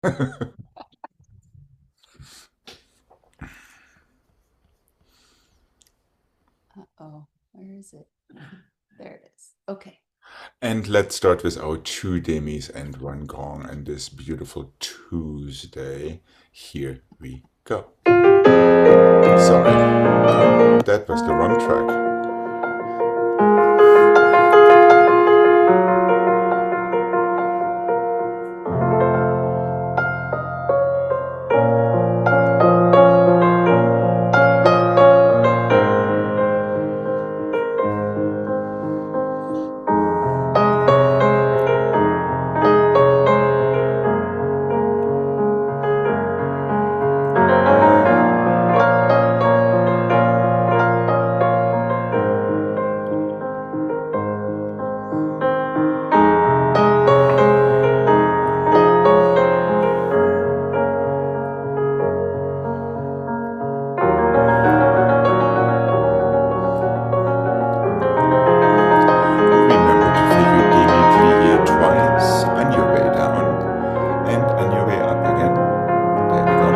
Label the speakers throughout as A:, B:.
A: Uh-oh, where is it? There it is. Okay.
B: And let's start with our two demis and one gong and this beautiful Tuesday. Here we go. Sorry, that was the wrong track. Remember to feel your demi-plié twice on your way down and on your way up again. There we go.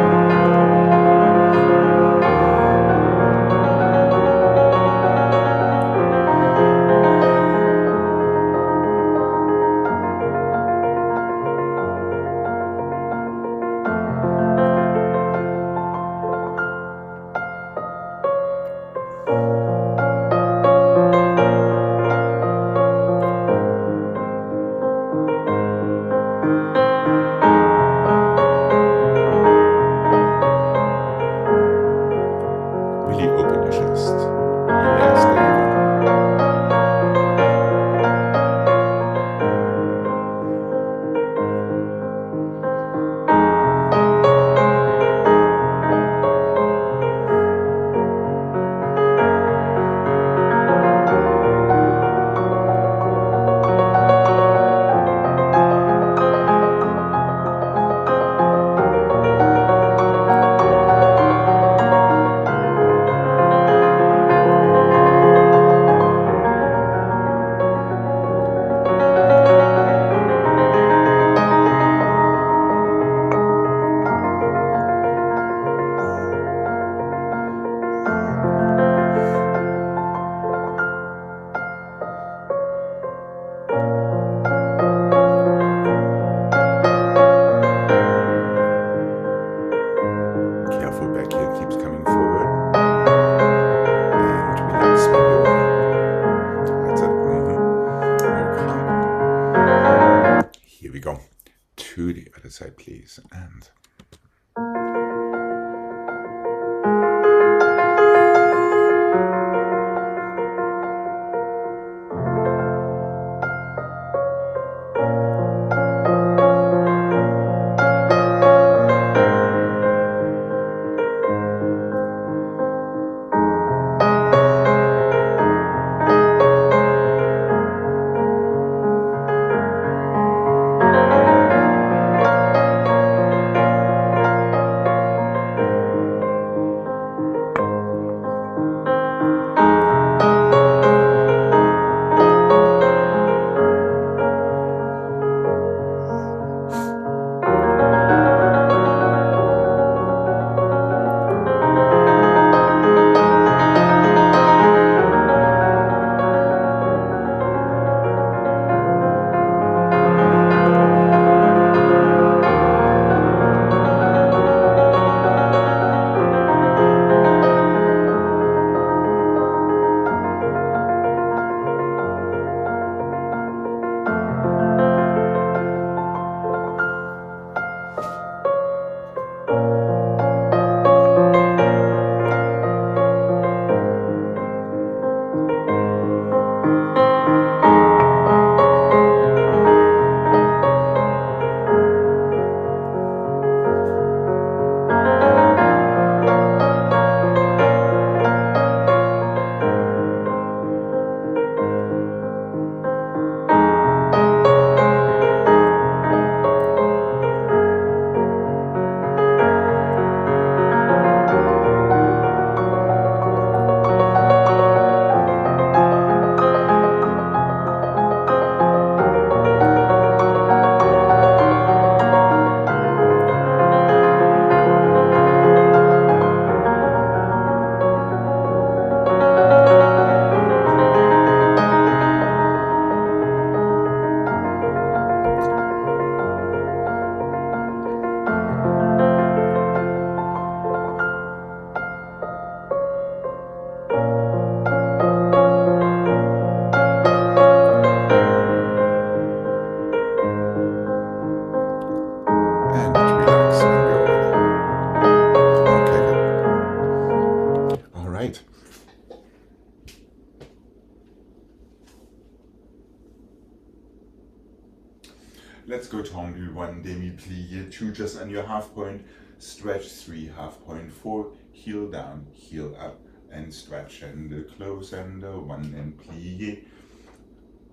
B: Really open your chest. Yes, there you go. Careful, back here keeps coming forward. And relax when you're ready. That's it. Okay. Here we go. To the other side, please. And And relax when you're ready. Okay, good. All right. Let's go tendu 1, demi-plié 2, just on your half point, stretch 3, half point 4, heel down, heel up, and stretch and close, and 1 and plié,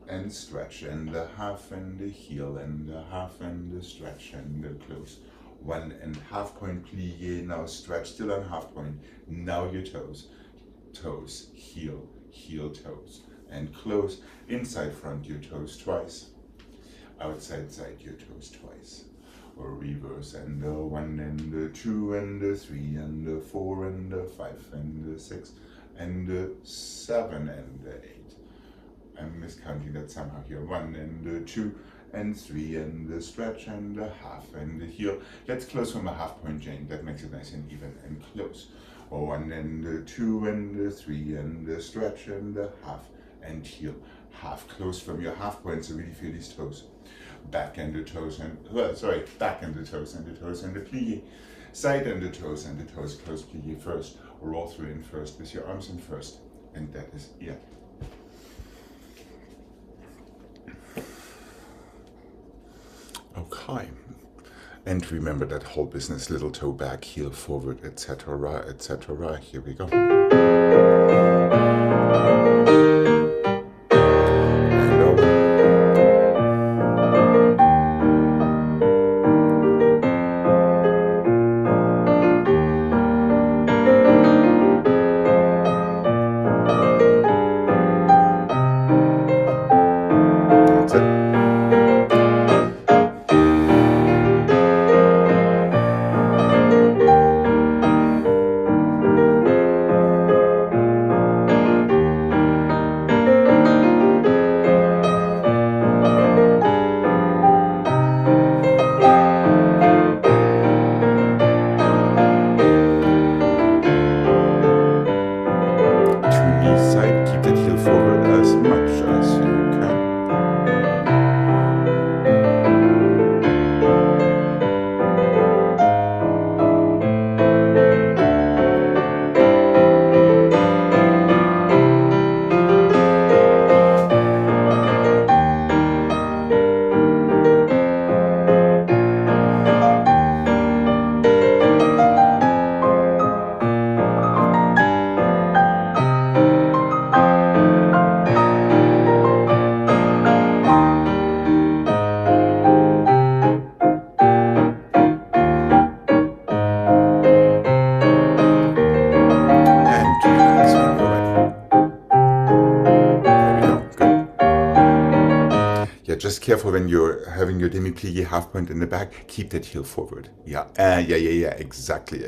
B: and stretch and half and heel and half and stretch and close. 1 and half point plié, now stretch still on half point, now your toes, toes, heel, heel, toes, and close, inside front your toes twice, outside side your toes twice, or reverse, and 1 and 2 and 3 and 4 and 5 and 6 and 7 and 8. I'm miscounting that somehow here. 1 and 2 and 3 and stretch and half and heel. Let's close from a half point chain. That makes it nice and even and close. 1 and 2 and 3 and stretch and half and heel. Half close from your half point, so really feel these toes. Back and the toes and back and the toes and the toes and the plié. Side and the toes close plié first. Roll through in first with your arms in first. And that is it. Okay. And remember that whole business, little toe back, heel forward, etc., etc. Here we go. And over. That's it. Side, keep that heel forward as much as you can. Just careful when you're having your demi-plié half point in the back, keep that heel forward. Yeah, exactly.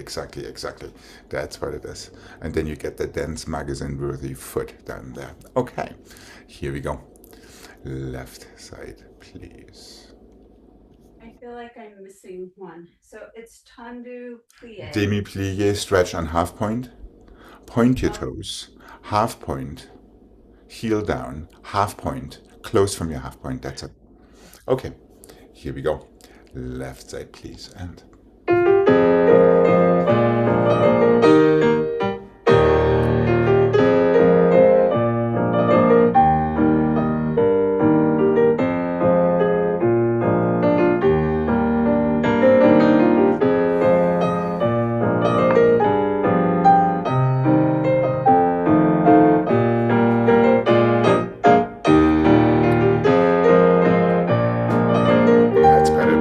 B: That's what it is. And then you get the Dance Magazine-worthy foot down there. Okay, here we go. Left side, please.
A: I feel like I'm missing one. So it's tendu plié.
B: Demi-plié, stretch on half point. Point your toes, half point, heel down, half point, close from your half point, that's it. Okay, here we go. Left side, please, and... That's better.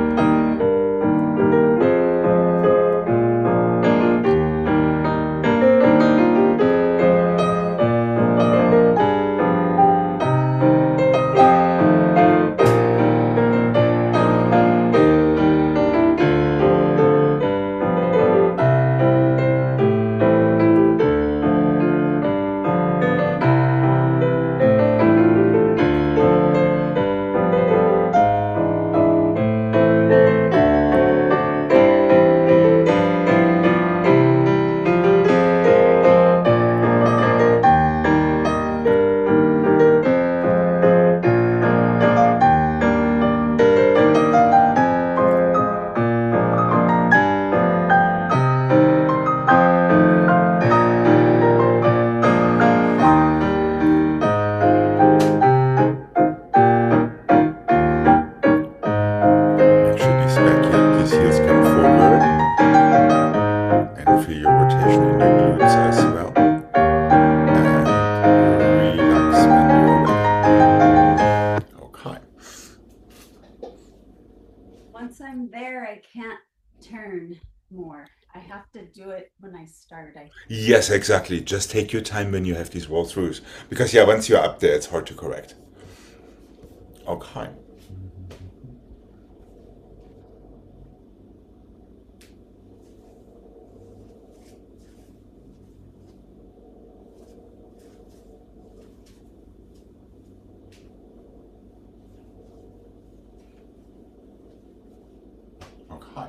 A: turn more. I have to do it when I start, I think.
B: Yes, exactly. Just take your time when you have these roll throughs. Because, yeah, once you're up there, it's hard to correct. Okay. Okay.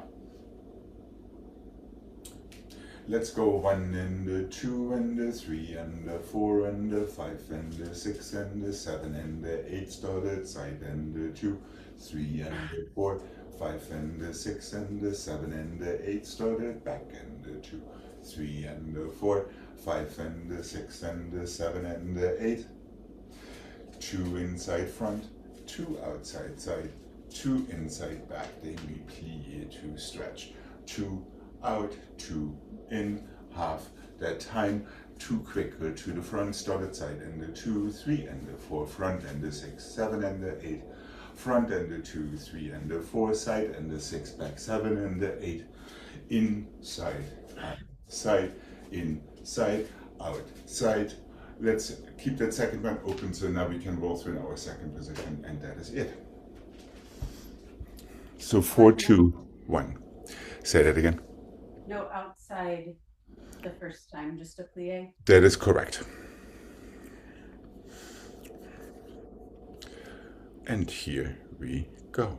B: Let's go 1 and 2 and 3 and 4 and 5 and 6 and 7 and 8 started side and 2, 3 and 4, 5 and 6 and 7 and 8 started back and 2, 3 and 4, 5 and 6 and 7 and 8, 2 inside front, 2 outside side, 2 inside back, demi-plié, 2 stretch, 2 out, 2 in, half that time, 2 quicker to the front, started side, and the 2, 3 and the 4, front and the 6, 7 and the 8, front and the 2, 3 and the 4, side and the 6, back 7 and the 8, inside, side, inside, outside. Let's keep that second one open so now we can roll through in our second position, and that is it. So 4, 2, 1. Say that again.
A: No outside the first time, just a plie.
B: That is correct. And here we go.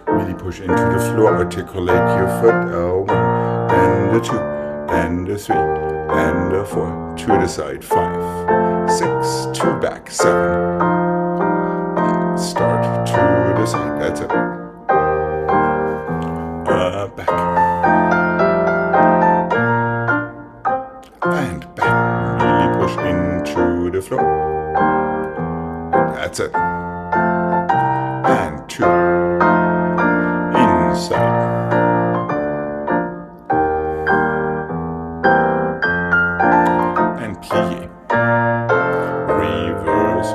B: Really push into the floor, articulate your foot. 1 and 2 and 3 and 4. To the side, 5, 6, 2 back, 7. Start to the side, that's it. Back. And back. Really push into the floor. That's it. And 2. Inside. And plie. Reverse.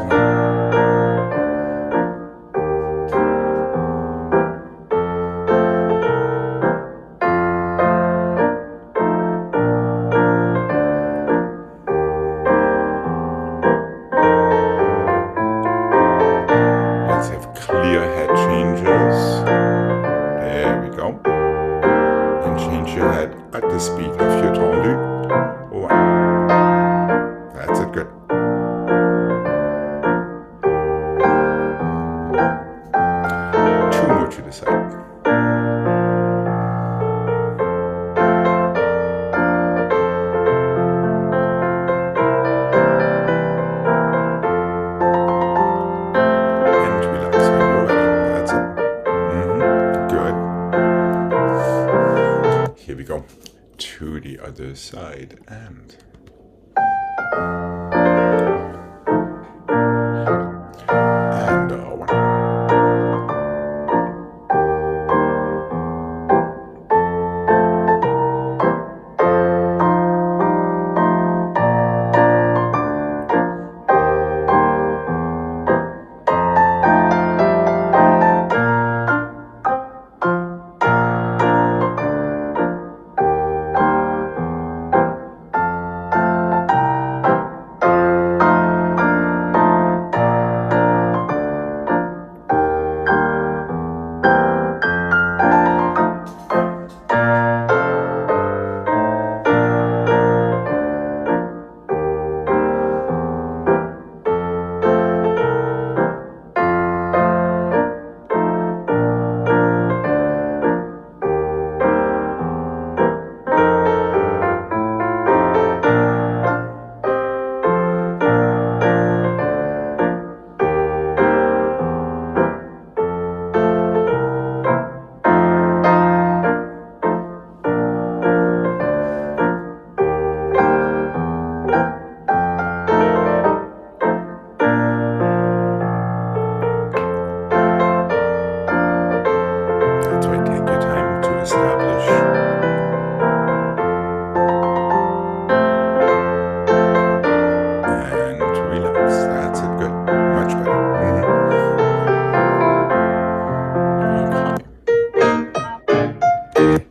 B: Let's have clear head changes. There we go. And change your head at the speed of your tendu. 1. That's it, good. 2 more to the side. And relax when you're ready. That's it. Good. Here we go. To the other side and one.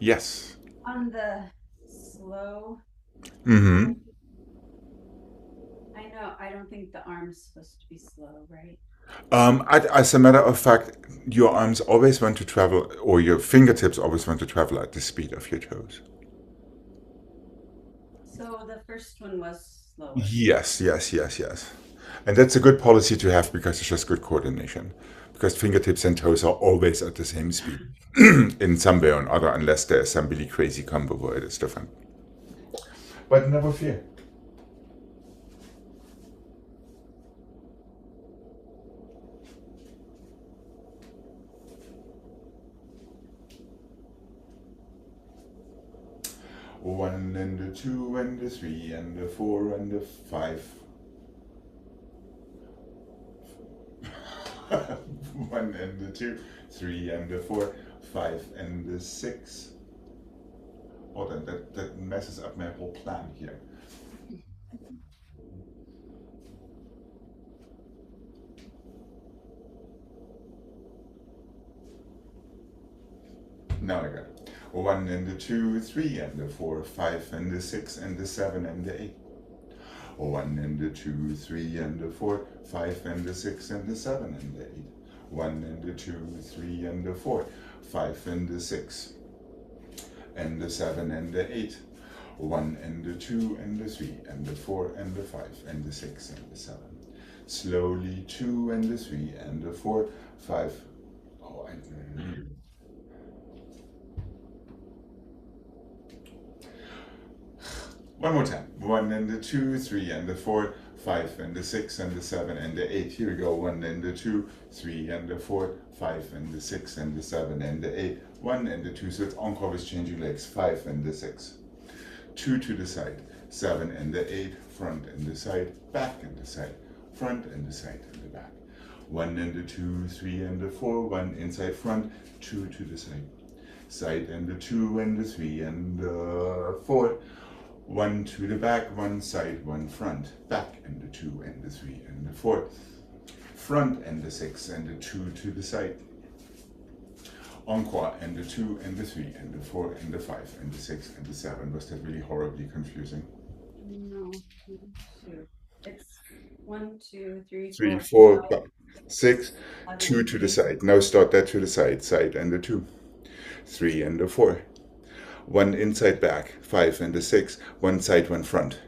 B: Yes.
A: On the slow
B: Mm-hmm.
A: one, I know, I don't think the arm's supposed to be slow, right?
B: As a matter of fact, your arms always want to travel, or your fingertips always want to travel at the speed of your toes.
A: So the first one was slower.
B: Yes, yes, yes, yes. And that's a good policy to have because it's just good coordination. Because fingertips and toes are always at the same speed in some way or another, unless there's some really crazy combo where it is different. But never fear. One and the two and the three and the four and the five. One and the two, three and the four, five and the six. Oh, that messes up my whole plan here. Now I got it. One and the two, three and the four, five and the six and the seven and the eight. One and the two, three and the four, five and the six and the seven and the eight. One and the two, three and the four, five and the six and the seven and the eight. One and the two and the three and the four and the five and the six and the seven. Slowly two and the three and the four, five. Oh, one more time. One and the two, three and the four, five and the six and the seven and the eight. Here we go. One and the two, three and the four, five and the six and the seven and the eight. One and the two. So it's encore with changing legs. Five and the six. Two to the side. Seven and the eight. Front and the side. Back and the side. Front and the side and the back. One and the two, three and the four. One inside front. Two to the side. Side and the two and the three and the four. One to the back, one side, one front, back and the two and the three and the four, front and the six and the two to the side, encore and the two and the three and the four and the five and the six and the seven. Was that really horribly confusing?
A: No, two. It's one, two, three,
B: Three,
A: four,
B: four,
A: five,
B: six, two
A: seven,
B: to the
A: eight.
B: side. Now start that to the side, side and the two, three and the four. One inside back, five and the six, one side, one front.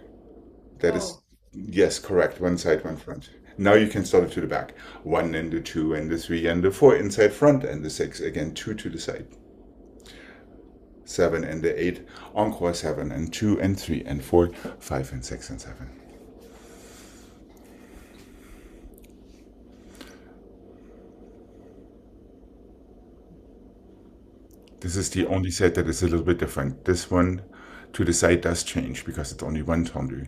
B: That is,
A: Oh,
B: yes, correct. One side, one front. Now you can start it to the back. One and the two and the three and the four inside front and the six. Again, two to the side. Seven and the eight. Encore seven and two and three and four, five and six and seven. This is the only side that is a little bit different. This one to the side does change because it's only one tendu.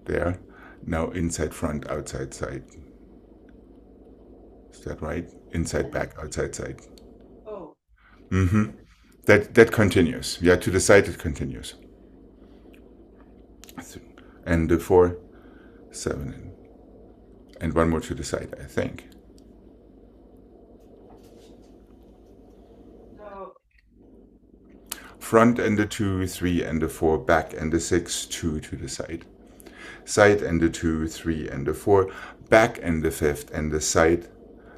B: There. Now inside front, outside side. Is that right? Inside back, outside side.
A: oh,
B: Mm-hmm. That continues. Yeah, to the side it continues. And the four, seven, and one more to the side, I think.
A: so,
B: Front and the two, three and the four, back and the six, two to the side. Side and the two, three and the four, back and the fifth and the side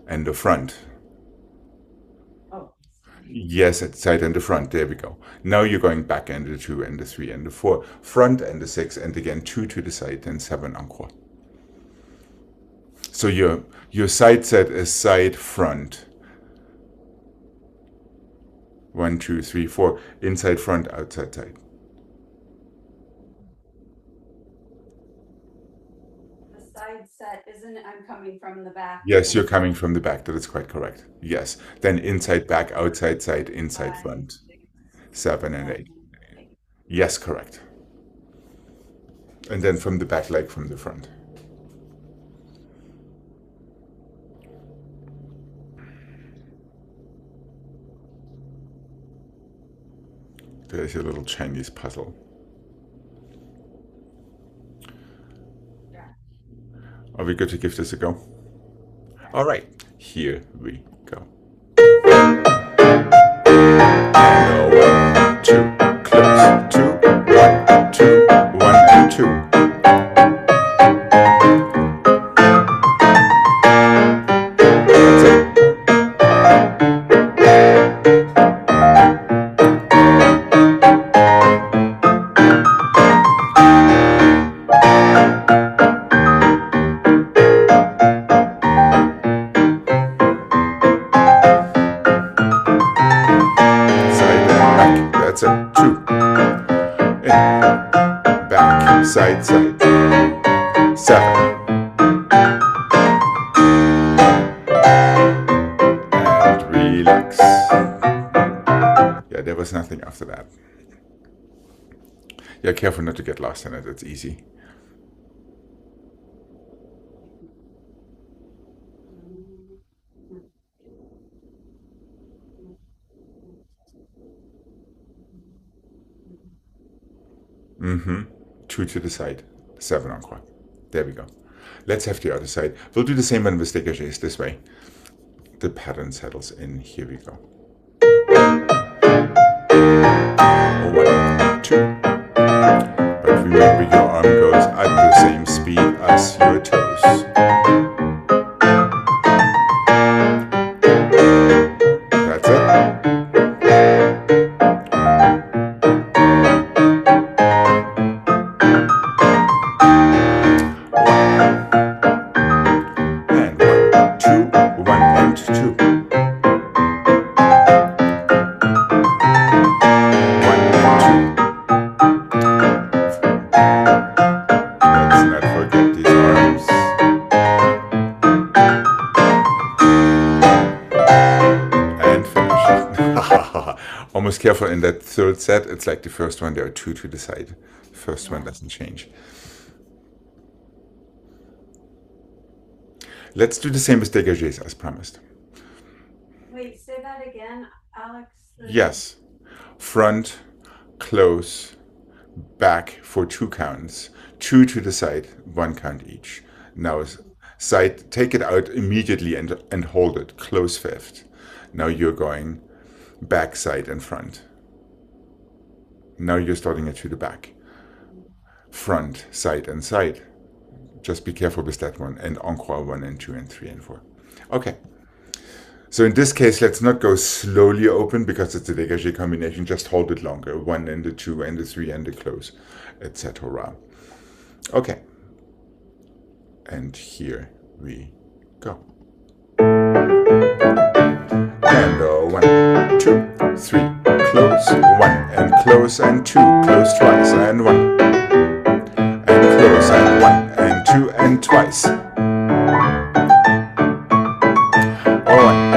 B: and the front.
A: oh,
B: Yes, at side and the front. There we go. Now you're going back and the two and the three and the four, front and the six, and again two to the side and seven encore. So your side set is side front. One, two, three, four. Inside front, outside side.
A: the side set, isn't it? I'm coming from the back
B: Yes, you're
A: and
B: coming from the back. That is quite correct. Yes. Then inside back, outside side, inside
A: five,
B: front.
A: six,
B: Seven and eight.
A: seven, eight.
B: Yes, correct. And then from the back like from the front. There's your little Chinese puzzle.
A: Yeah,
B: Are we good to give this a go?
A: yeah.
B: All right, here we go. And That's it. 2. In. Back. Side, side. 7. And relax. Yeah, there was nothing after that. Yeah, careful not to get lost in it. It's easy. Mm-hmm. 2 to the side. 7 encore. There we go. Let's have the other side. We'll do the same one with dégagés this way. The pattern settles in. Here we go. 1, 2. But remember, your arm goes at the same speed as your toes. That's it. Almost careful in that third set. It's like the first one, there are 2 to the side. The first one doesn't change. Let's do the same with dégagés as promised.
A: Wait, say that again, Alex.
B: Yes. Front, close, back for 2 counts. 2 to the side, 1 count each. Now side, take it out immediately and hold it. Close 5th. Now you're going back, side, and front. Now you're starting it to the back. Front, side, and side. Just be careful with that one. And encore 1 and 2 and 3 and 4. Okay. So in this case, let's not go slowly open because it's a dégagé combination. Just hold it longer. 1 and the 2 and the 3 and the close, etc. Okay. And here we go. And 1, 2, 3, close, 1, and close, and 2, close twice, and 1, and close, and 1, and 2, and twice. Alright.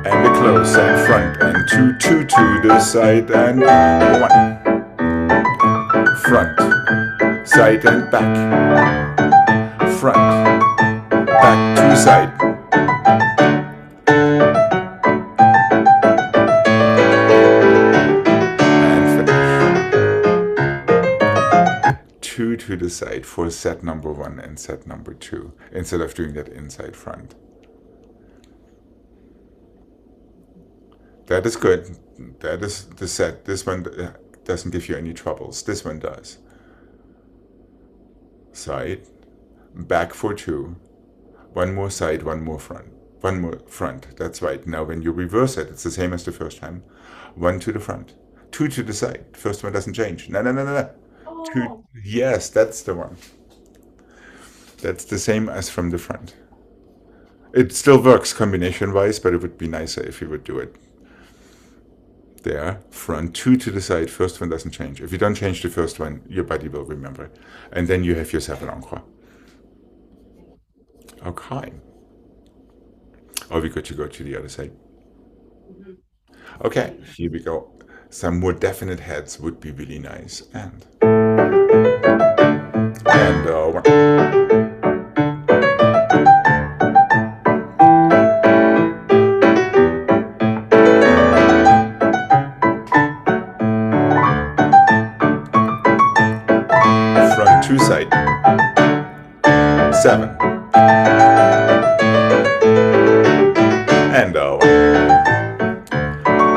B: And a close, and front, and 2, 2 to the side, and 1. Front, side and back, front, back to side. And finish. 2 to the side for set number 1 and set number 2, instead of doing that inside front. That is good. That is the set. This one doesn't give you any troubles. This one does. Side, back for 2, 1 more side, 1 more front, 1 more front. That's right. Now when you reverse it, it's the same as the first time. 1 to the front, 2 to the side. First one doesn't change. No.
A: Oh.
B: 2. Yes, that's the one. That's the same as from the front. It still works combination-wise, but it would be nicer if you would do it. There, front, 2 to the side, first one doesn't change. If you don't change the first one, your body will remember. And then you have yourself an encore. Okay. Are we good to go to the other side? Okay, here we go. Some more definite heads would be really nice. And 1. Front 2 side. 7. And 1.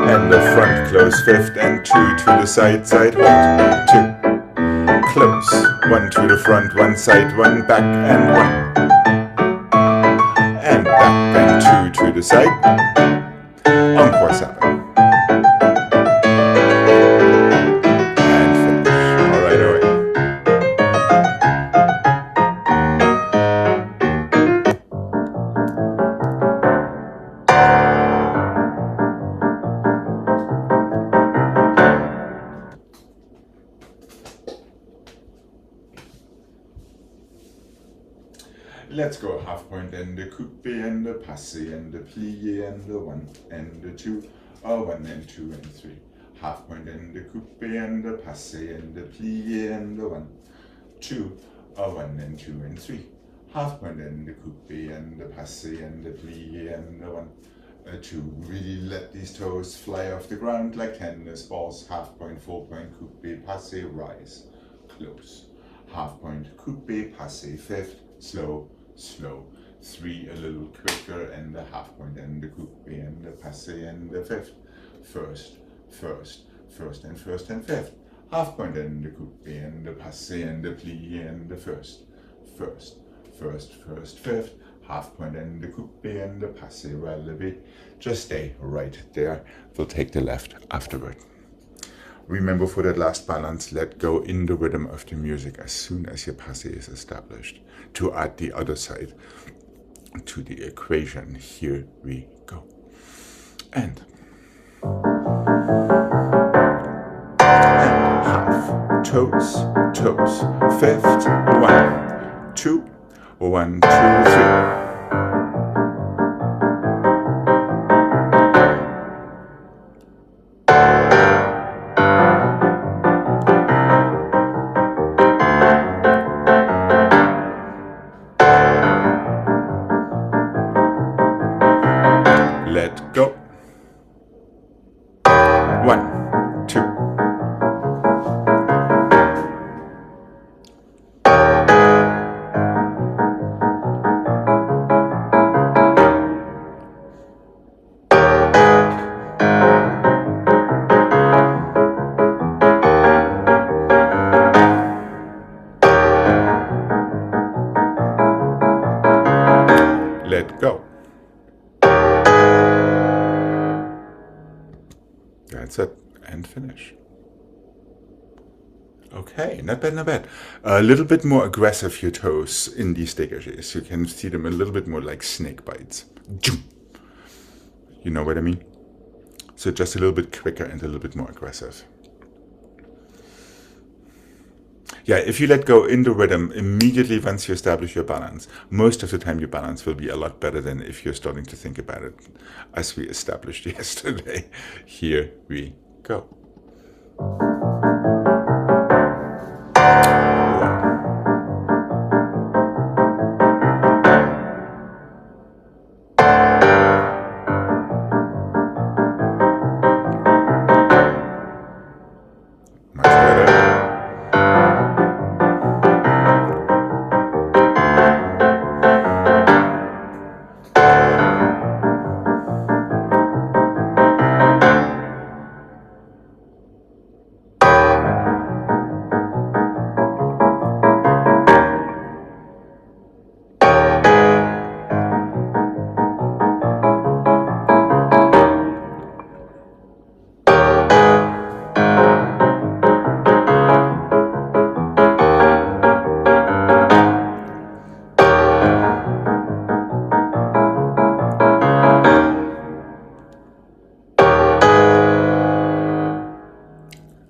B: And the front close 5th and 2 to the side, side hold. 2. Close. 1 to the front, 1 side, 1 back, and 1. And back, and 2 to the side. Encore 7. And finish. Alright. Let's go half point and the coupe and the passé and the plié and the 1 and the 2, 1 and 2 and 3. Half point and the coupe and the passé and the plié and the 1, 2, 1 and 2 and 3. Half point and the coupe and the passé and the plié and the 1, 2. Really let these toes fly off the ground like tennis balls. Half point, 4 point, coupe, passé, rise, close. Half point, coupe, passé, fifth, slow, slow. 3 a little quicker and the half point and the coupe and the passé and the fifth. First, first, first and first and fifth. Half point and the coupe and the passé and the plié and the first, first, first, first, fifth. Half point and the coupe and the passé relevé. Just stay right there. We'll take the left afterward. Remember, for that last balance, let go in the rhythm of the music as soon as your passé is established. To add the other side to the equation, here we go. And half, toes, toes, fifth, 1, 2, 1, 2, 3. Let go. 1, 2. Let go. That's it, and finish. Okay, not bad, not bad. A little bit more aggressive, your toes in these dégages. You can see them a little bit more like snake bites. You know what I mean? So just a little bit quicker and a little bit more aggressive. Yeah, if you let go in the rhythm immediately once you establish your balance, most of the time your balance will be a lot better than if you're starting to think about it, as we established yesterday. Here we go. 1. Much better.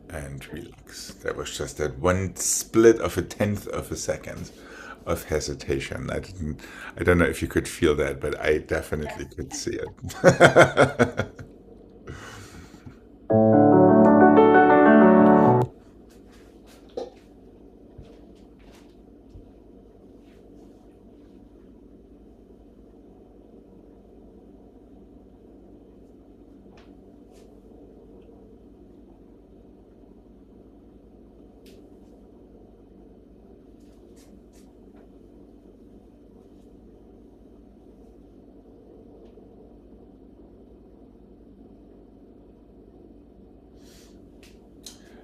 B: And relax. That was just that one split of a tenth of a second of hesitation. I don't know if you could feel that, but I definitely could see it.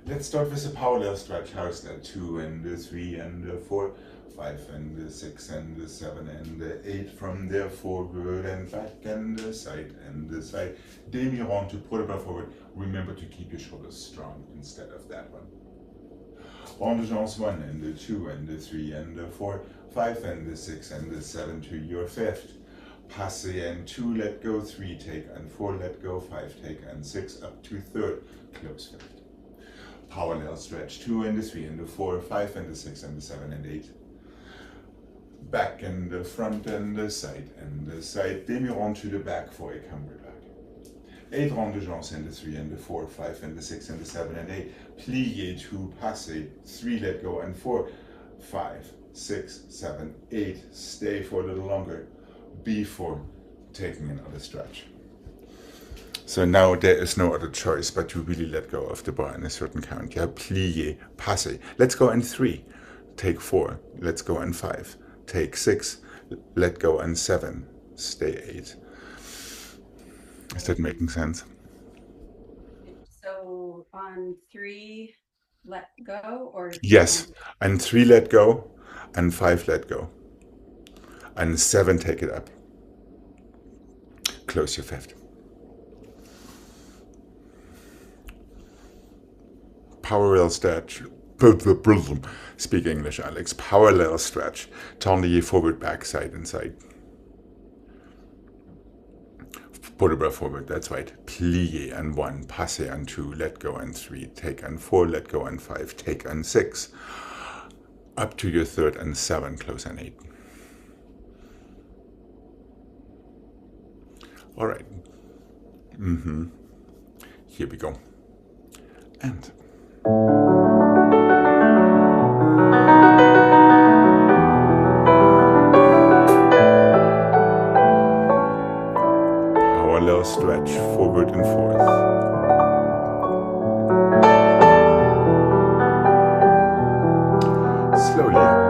B: Let's start with the parallel stretch. How's that? 2 and the 3 and the 4, 5 and the 6 and the 7 and the 8. From there forward and back and the side and the side. Demi-rond to pull it back forward. Remember to keep your shoulders strong instead of that one. Rond de jambes 1 and the 2 and the 3 and the 4, 5 and the 6 and the 7 to your fifth. Passé and 2, let go, 3, take and 4, let go, 5, take and 6, up to third, close fifth. Parallel stretch, 2 and the 3 and the 4, 5 and the 6 and the 7 and 8. back and the front and the side demi-rond to the back for a camber back. 8 ronds de jambes and the 3 and the 4, 5 and the 6 and the 7 and 8. Plié, 2, passé, 3, let go, and 4, 5, 6, 7, 8. Stay for a little longer before taking another stretch. So now there is no other choice but to really let go of the bar in a certain count. Yeah, plié, passé. Let's go in 3. Take 4. Let's go in 5. Take 6. Let go in 7. Stay 8. Is that making sense?
A: So on 3, let go, or
B: Yes. And 3 let go, and 5 let go, and 7 take it up. Close your fifth. Parallel stretch. Speak English, Alex. Parallel stretch. Tendez forward, back, side, and side. Vertebra forward, that's right. Plié and 1, passé and 2, let go and 3, take and 4, let go and 5, take and 6, up to your third and 7, close and 8. All right. Here we go. And parallel stretch, forward and forth. Slowly.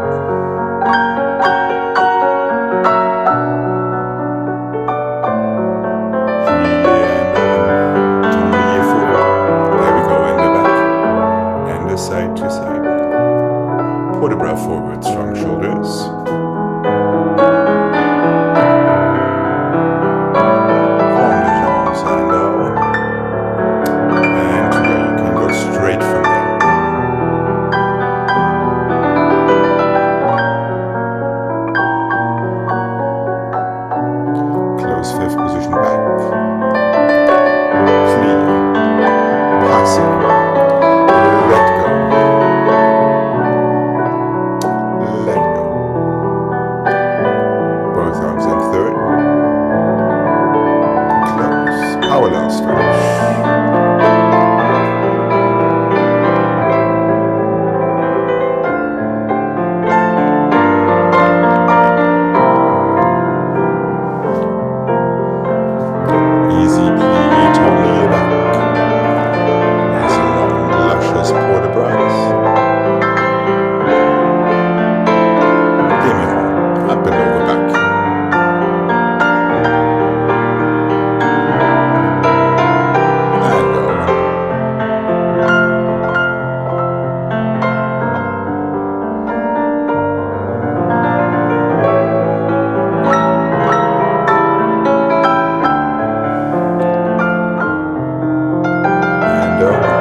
B: Side to side. Vertebra forward, strong shoulders. Round the jambes and down. And here you can go straight from there. Close fifth position back. Plie. Passing. Let go. Let go. Both arms in third. Close. Parallel stretch. Easy plie, totally back. Nice and long, luscious vertebras. Demi-rond, up and over back. And over. And over.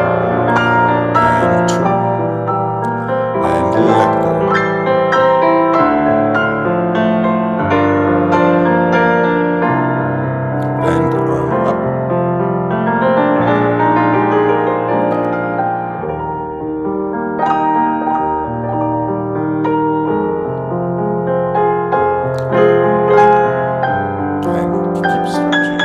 B: And 2. And let go. And arm up. And keep stretching.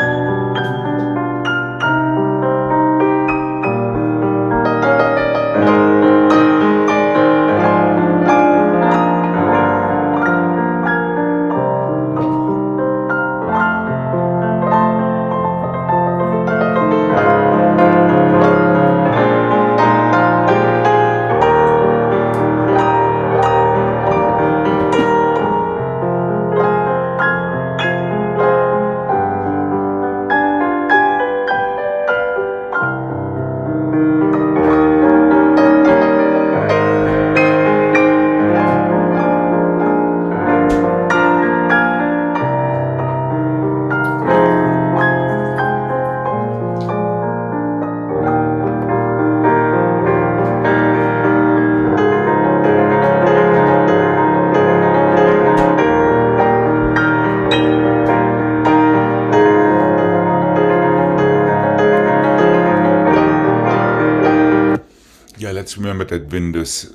B: Yeah, let's remember that windows,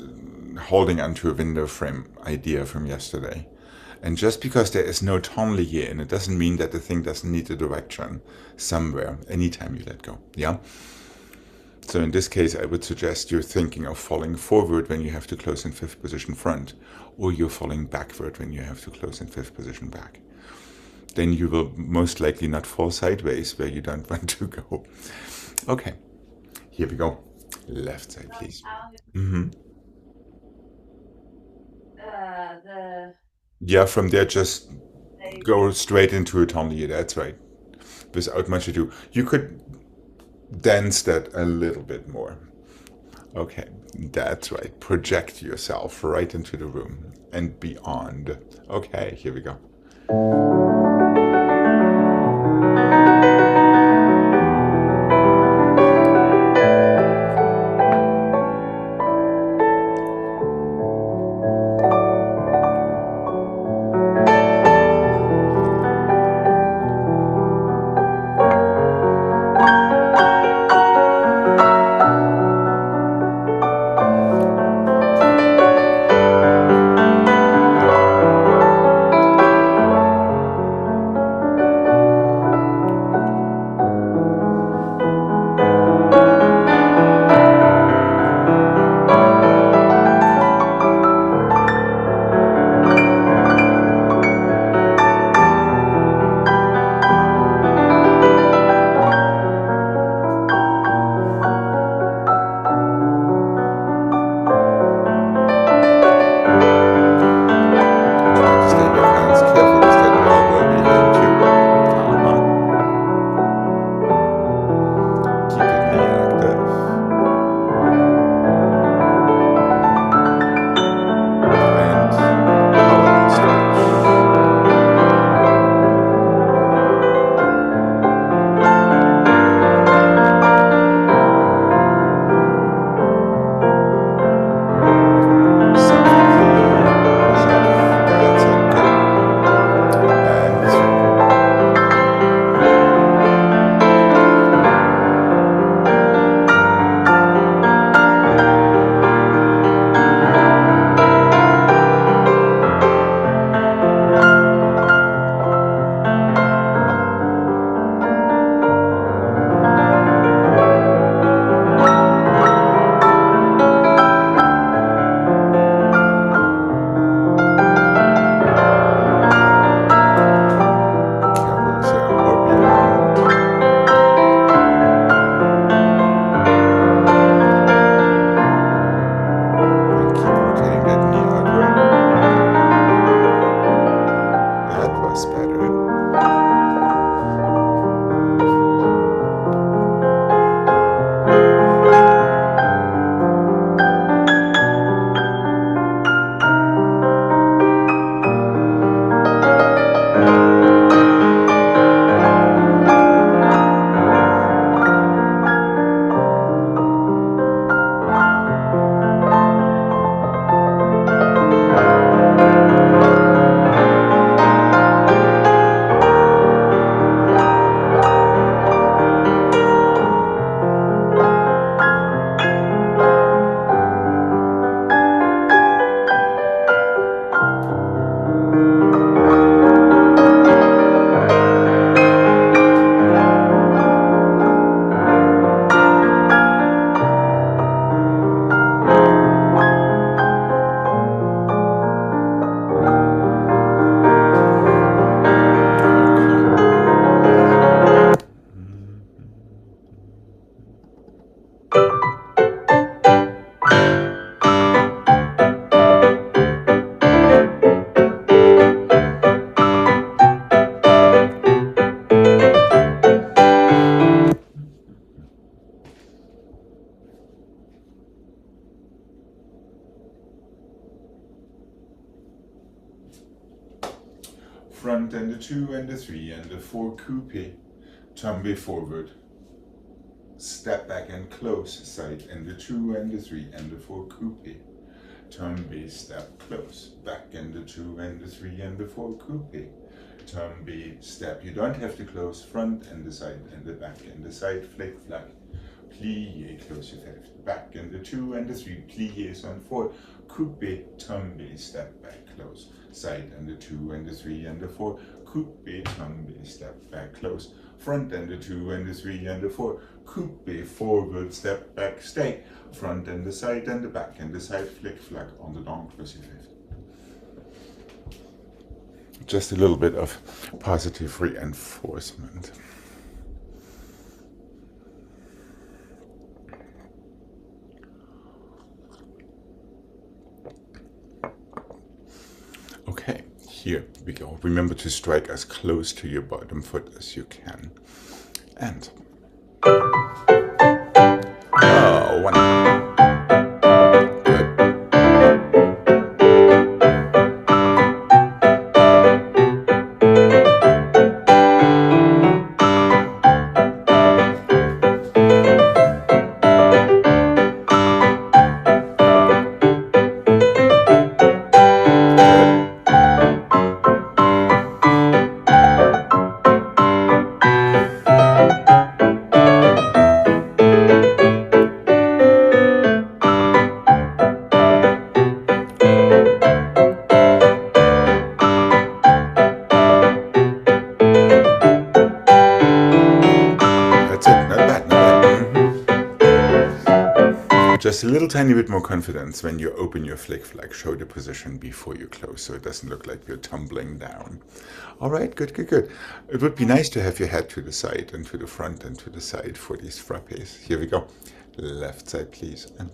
B: holding onto a window frame idea from yesterday. And just because there is no tongue in it doesn't mean that the thing doesn't need a direction somewhere anytime you let go. Yeah? So in this case, I would suggest you're thinking of falling forward when you have to close in fifth position front, or you're falling backward when you have to close in fifth position back. Then you will most likely not fall sideways where you don't want to go. Okay, here we go. Left side, please. Yeah, from there just go straight into a tongue. That's right. Without much ado. You could dance that a little bit more. Okay, that's right. Project yourself right into the room and beyond. Okay, here we go. Front and the 2 and the 3 and the 4 coupe. Tombe forward. Step back and close side and the 2 and the 3 and the 4 coupe. Tombe, step close. Back and the 2 and the 3 and the 4 coupe. Tombe, step. You don't have to close front and the side and the back and the side. Flick, flack. Plié, close your fifth. Back and the 2 and the 3. Pliés on 4. Coupé, tombé, step back, close. Side and the 2 and the 3 and the 4. Coupé, tombé, step back, close. Front and the 2 and the 3 and the 4. Coupé, forward, step back, stay. Front and the side and the back and the side, flick, flack on the inclusive. Just a little bit of positive reinforcement. Okay, here we go. Remember to strike as close to your bottom foot as you can. And one. Good. Just a little tiny bit more confidence when you open your flick flag. Show the position before you close so it doesn't look like you're tumbling down. All right, good, good, good. It would be nice to have your head to the side and to the front and to the side for these frappes. Here we go. Left side, please. And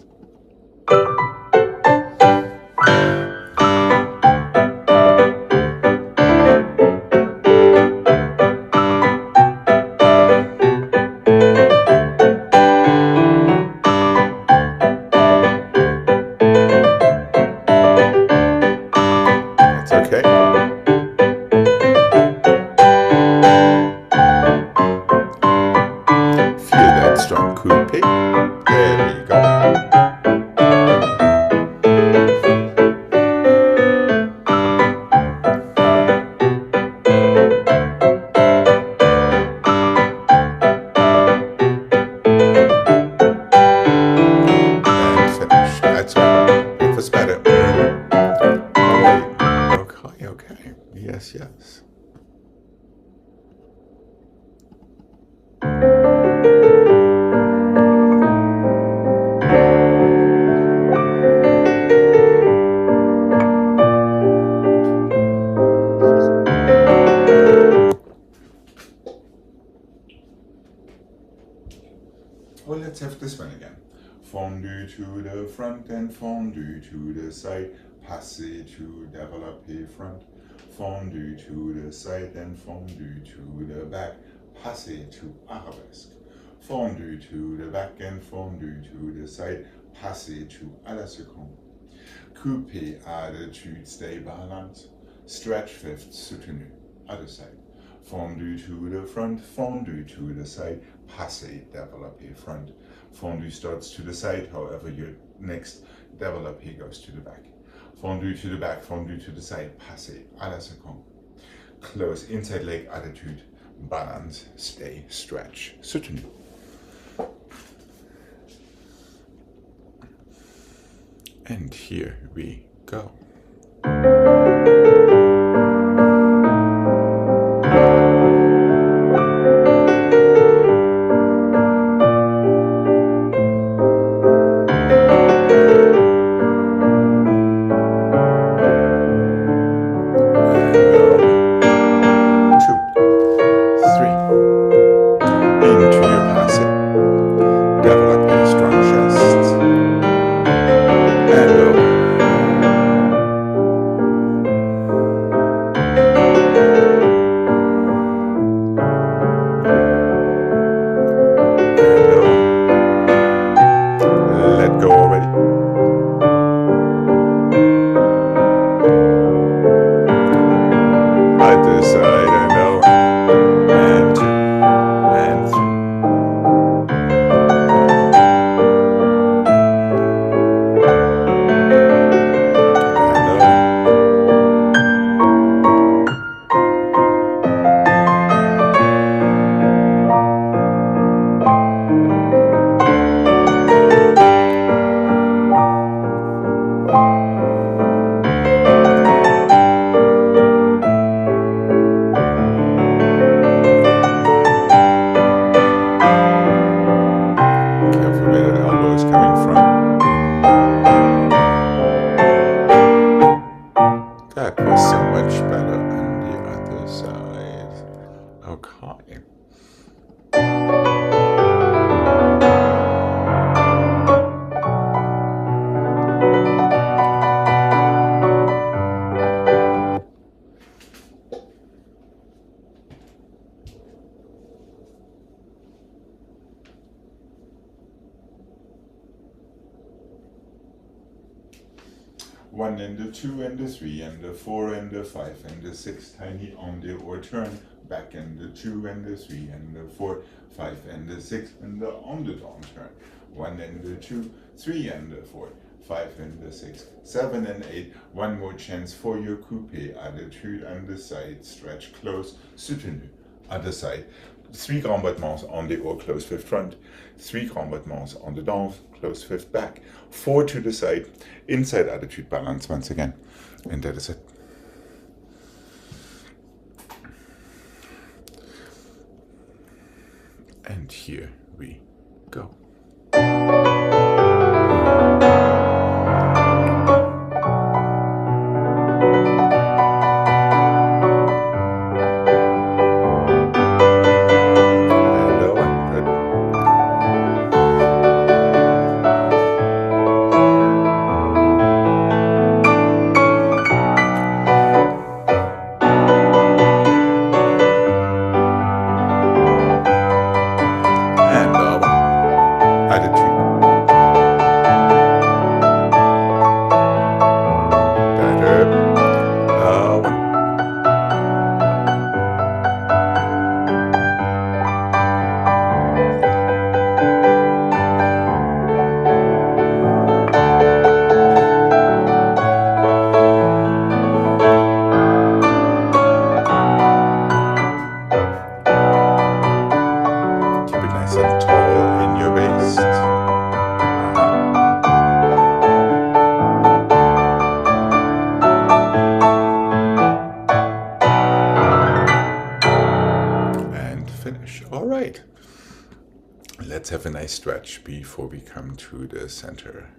B: yes. Well, let's have this one again. Fondu to the front and fondu to the side. Passé to développé front. Fondu to the side and fondu to the back. Passé to arabesque. Fondu to the back and fondu to the side. Passé to à la seconde. Coupé attitude, stay balance. Stretch fifth, soutenu. Other side. Fondu to the front, fondu to the side. Passé, développé front. Fondu starts to the side, however your next développé goes to the back. Fondu to the back, fondu to the side, passé, à la seconde. Close, inside leg attitude, balance, stay, stretch, soutenu. And here we go. That was so much better on the other side. Okay. One and the 2 and the 3 and the 4 and the 5 and the 6 tiny on the or turn back and the 2 and the 3 and the 4, 5 and the 6 and the on the down turn. 1 and the 2, 3 and the 4, 5 and the 6, 7 and 8. One more chance for your coupe. Attitude on the side. Stretch close. Soutenu. Other side. 3 grand battements on the or close fifth front, 3 grand battements on the down, close fifth back, 4 to the side, inside attitude balance once again, and that is it. And here we go. All right, let's have a nice stretch before we come to the center.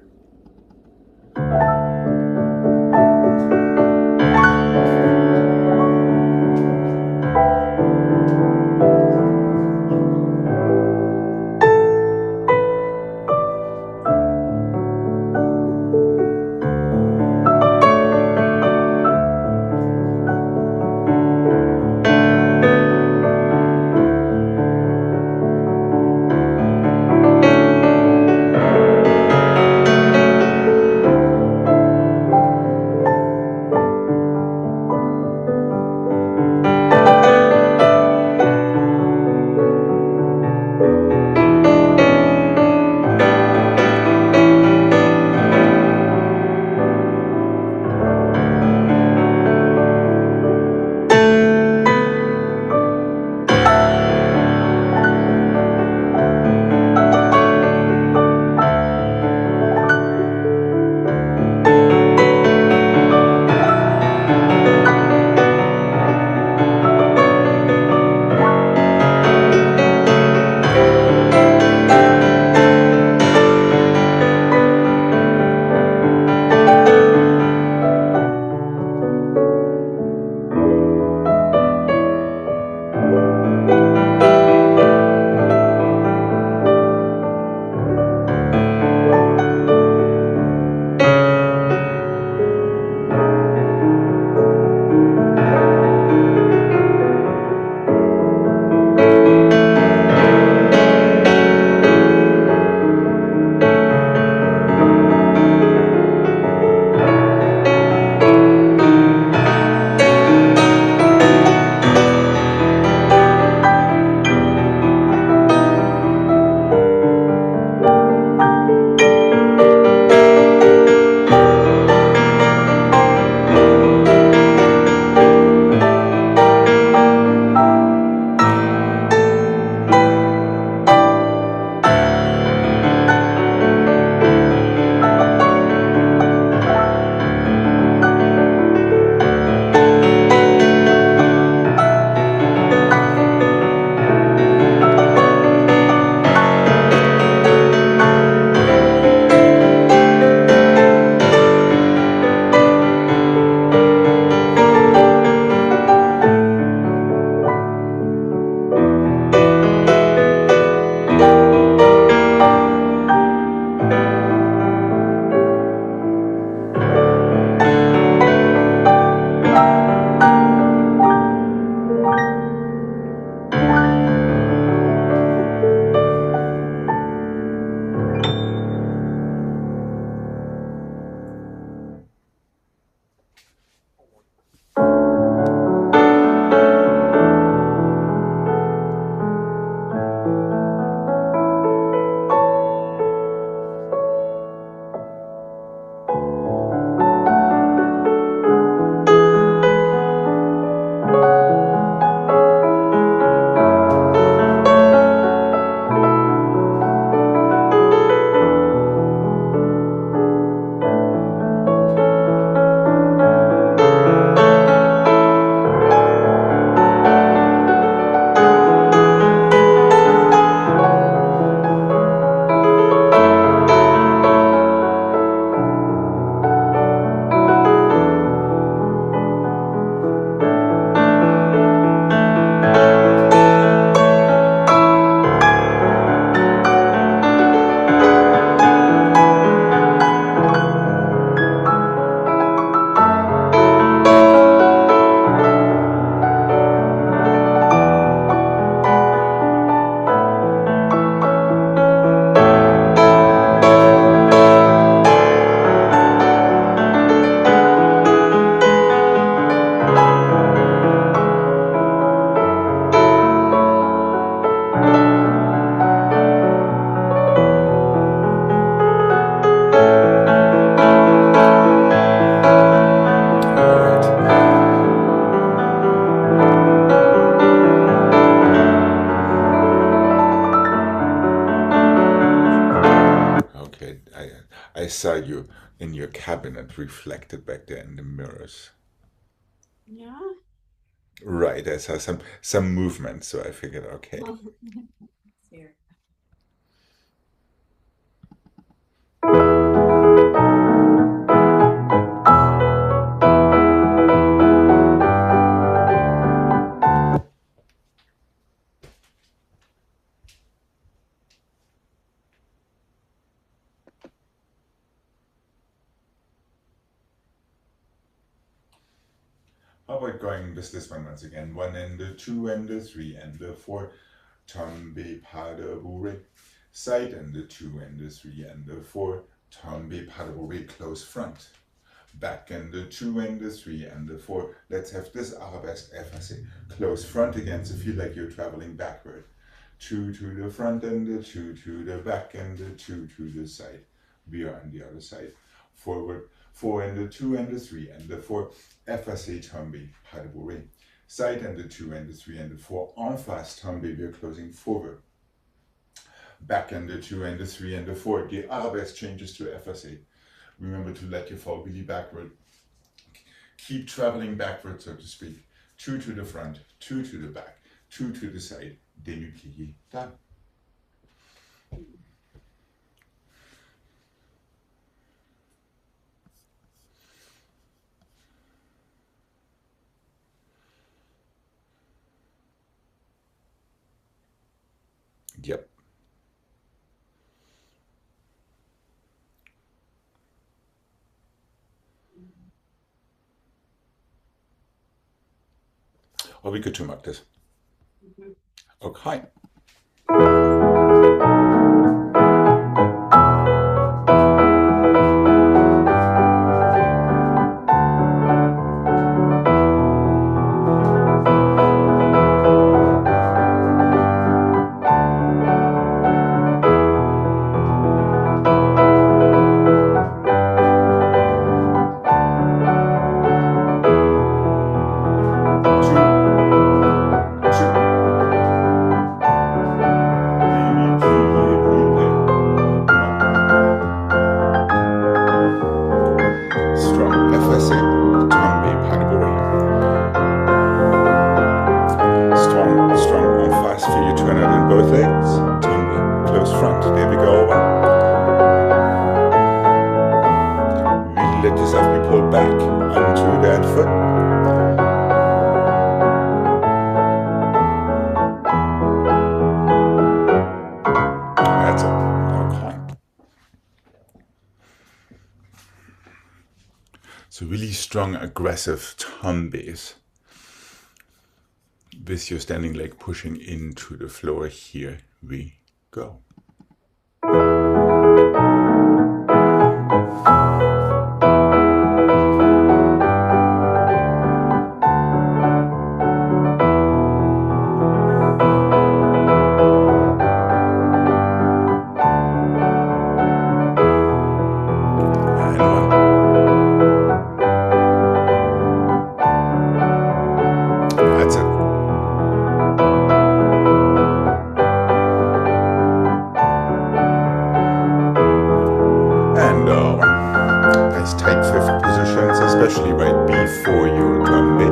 B: saw you in your cabinet reflected back there in the mirrors.
A: Yeah.
B: Right, I saw some movement, so I figured, okay.
A: Here.
B: How about going with this one once again? 1 and the 2 and the 3 and the 4. Tombe pas de bourrée. Side and the 2 and the 3 and the 4. Tombe pas de bourrée. Close front. Back and the 2 and the 3 and the 4. Let's have this arabesque effacé. Close front again, so feel like you're traveling backward. 2 to the front and the 2 to the back and the 2 to the side. We are on the other side. Forward. 4 and the 2 and the 3 and the 4. Effacé tombe pas de bourrée. Side and the 2 and the 3 and the 4. En face tombe, we're closing forward. Back and the 2 and the 3 and the 4. The arabesque changes to effacé. Remember to let your fall really backward. Keep traveling backward, so to speak. 2 to the front, 2 to the back, 2 to the side. Demi-plié, done. Yep. Or we could to mark this. Okay. Both legs, tombe, close front, there we go. Really let yourself be pulled back onto that foot. That's it, okay. So really strong, aggressive tombes. With your standing leg pushing into the floor, here we go. That's it. And nice tight fifth positions, especially right before your tombe.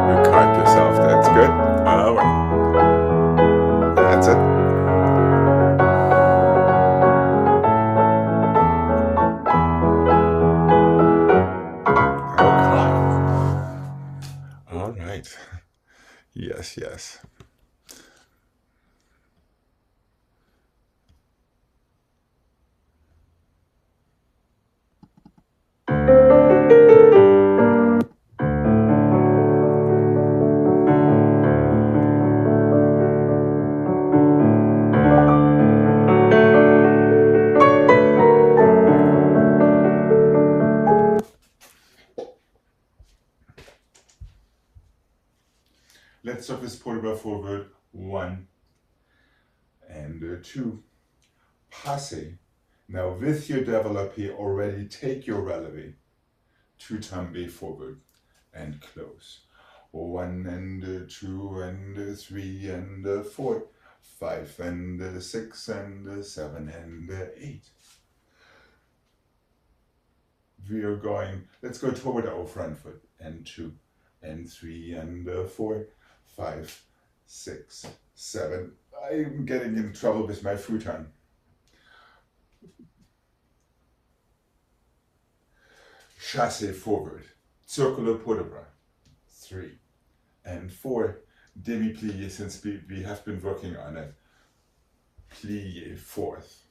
B: You caught yourself, that's good. That's it. All right. Yes, yes. Let's stop this pull bar forward. 1 and 2. Passe. Now with your développé already take your relevé to tombe forward and close. 1 and 2 and 3 and 4, 5 and 6 and 7 and 8. We are going, let's go toward our front foot, and 2 and 3 and 4, 5, 6, 7. I'm getting in trouble with my futon. Chassé forward, circular port de bras, 3 and 4, demi-plié, since we have been working on it, plié, 4th,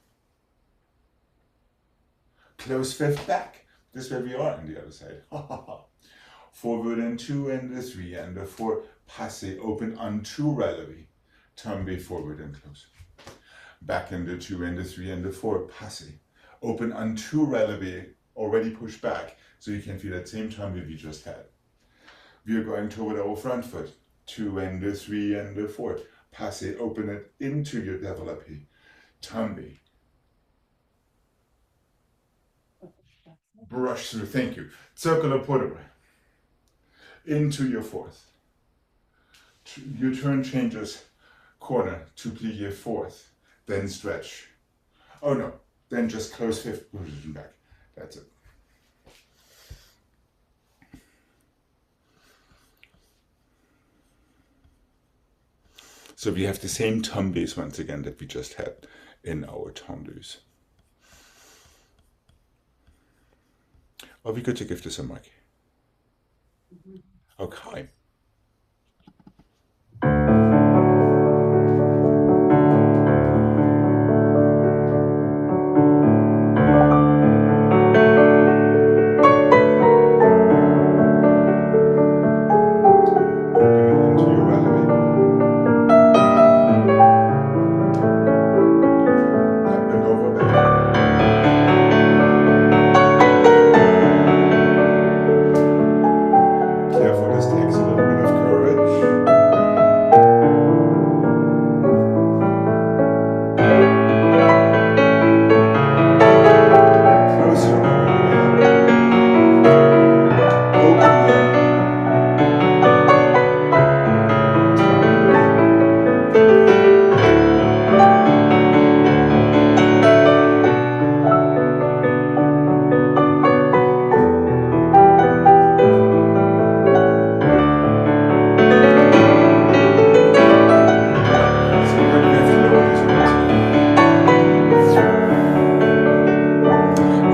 B: close 5th back, this is where we are on the other side, forward and 2 and 3 and 4, passé, open on 2 relevé, tombé forward and close, back into 2 and 3 and 4, passé, open on 2 relevé, already pushed back, so you can feel that same tombé we just had. We are going toward our front foot, 2 and 3 and 4, passé, open it into your développé, tombé, brush through, thank you, circular port de bras, into your 4th, your turn changes corner to plié 4th, then stretch, oh no, then just close 5th position back, that's it. So we have the same tombés once again that we just had in our tendus. Are we good to give this a mic? Okay.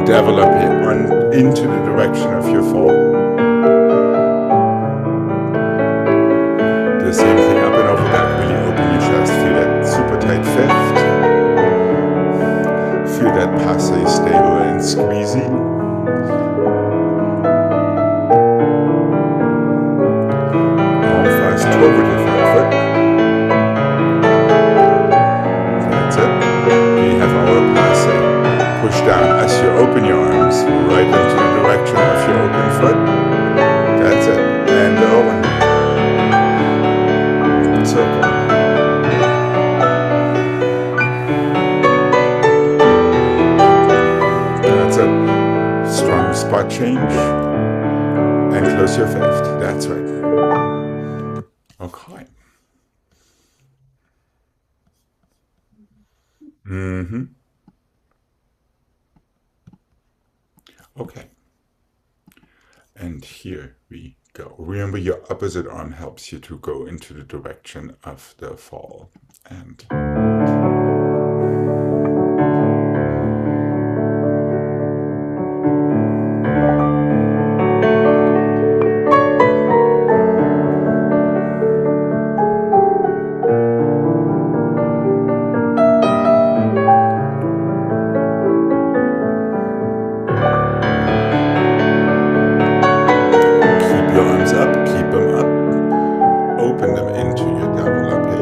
B: Develop it into the direction of your fall. The same thing up and over back. Really open your chest. Feel that super tight 5th. Feel that passé, stable and squeezy. Arm fast over the front foot. That's it. We have our passé. Push down as you open your arms right into the direction of your open foot. That's it. And over. Circle. That's it. Strong spot change. And close your 5th. That's right. Okay. Okay, and here we go. Remember, your opposite arm helps you to go into the direction of the fall. And open them into your développé.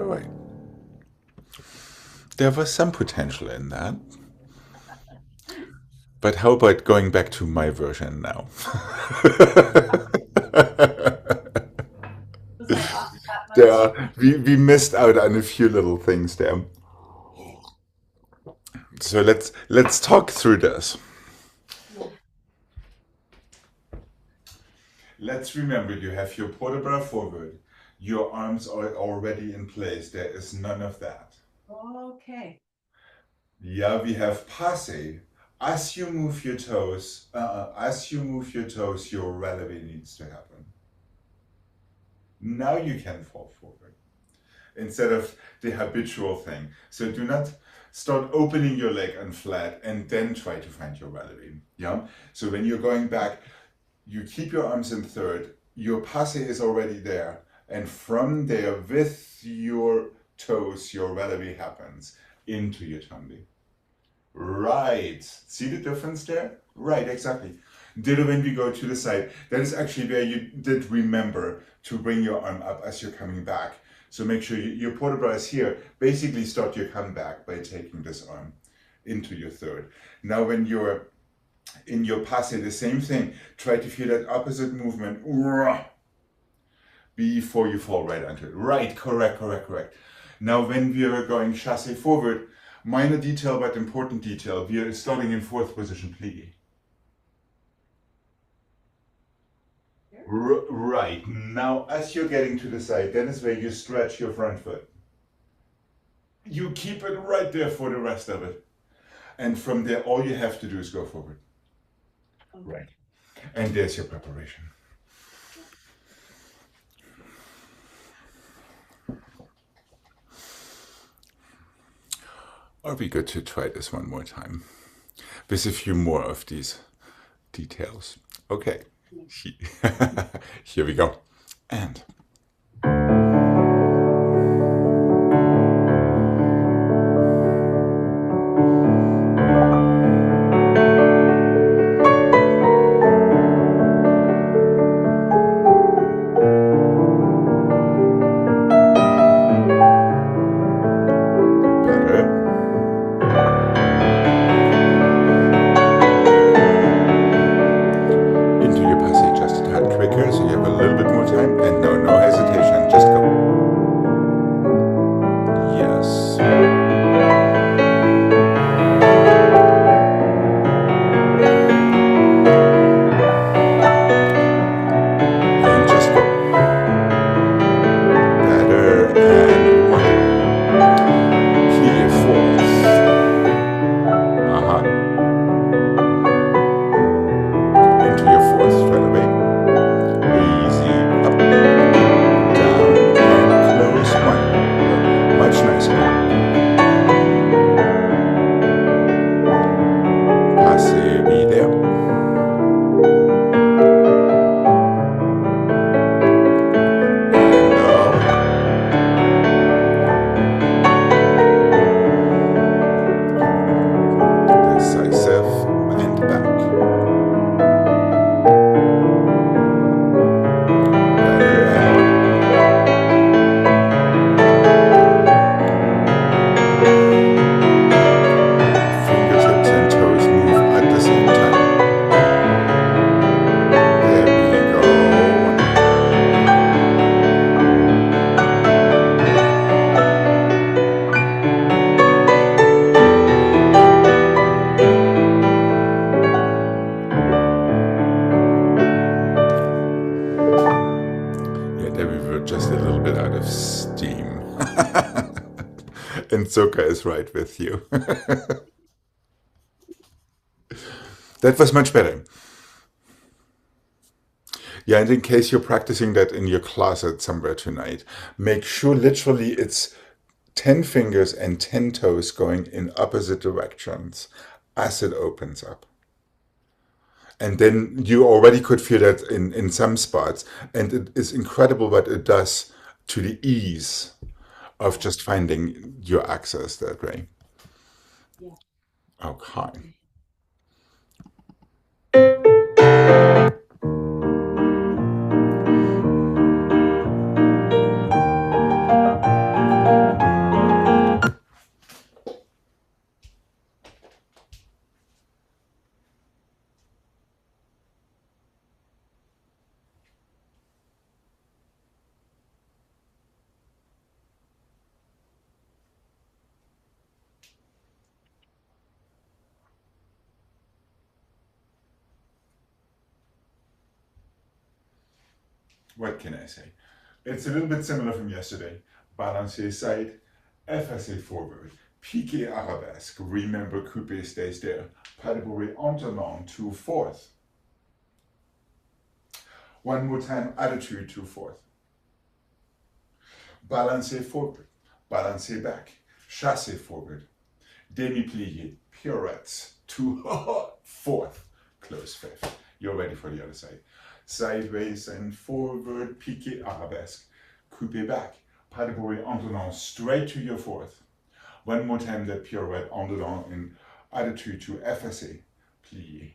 B: way. There was some potential in that. But how about going back to my version now?
A: Was I off that much?
B: We missed out on a few little things there. So let's talk through this.
A: Yeah.
B: Let's remember you have your port de bras forward. Your arms are already in place. There is none of that.
A: Okay.
B: Yeah, we have passe. As you move your toes, your releve needs to happen. Now you can fall forward instead of the habitual thing. So do not start opening your leg and flat and then try to find your releve. Yeah. So when you're going back, you keep your arms in third. Your passe is already there, and from there, with your toes, your releve happens into your tendu. Right. See the difference there? Right, exactly. Ditto when we go to the side. That is actually where you did remember to bring your arm up as you're coming back. So make sure your port de bras is here. Basically start your comeback by taking this arm into your third. Now when you're in your passe, the same thing. Try to feel that opposite movement before you fall right onto it. Right, correct. Now when we are going chassé forward, minor detail but important detail, we are starting in fourth position plie. Right, now as you're getting to the side, that is where you stretch your front foot. You keep it right there for the rest of it. And from there, all you have to do is go forward. Right. And there's your preparation. Are we good to try this one more time with a few more of these details? Okay, here we go. And into your passage just a tad quicker, so you have a little bit more time, and no hesitation, just go. Yes. And just go. Better, and one. Plie fourth. Into your fourth straight away. Easy. Up, down, and close one. Much nicer. Passe be there. Decisive and back. Better and fingertips and toes move at the same time. There we go. Yeah, there we were just a little bit out of steam. And Zucker is right with you. That was much better. Yeah, and in case you're practicing that in your closet somewhere tonight, make sure literally it's 10 fingers and 10 toes going in opposite directions as it opens up. And then you already could feel that in some spots. And it is incredible what it does to the ease of just finding your access that way.
A: Yeah.
B: Okay. What can I say? It's a little bit similar from yesterday. Balancier side, effacé forward, piqué arabesque. Remember, coupé stays there. Pas de bourrée entonant to fourth. One more time, attitude to fourth. Balancier forward, balancier back, chassé forward, demi-plié, pirouettes to fourth, close fifth. You're ready for the other side. Sideways and forward, piqué arabesque, coupé back, pas de bourrée entonant straight to your fourth. One more time, that pirouette entonant in attitude to effacé, plié.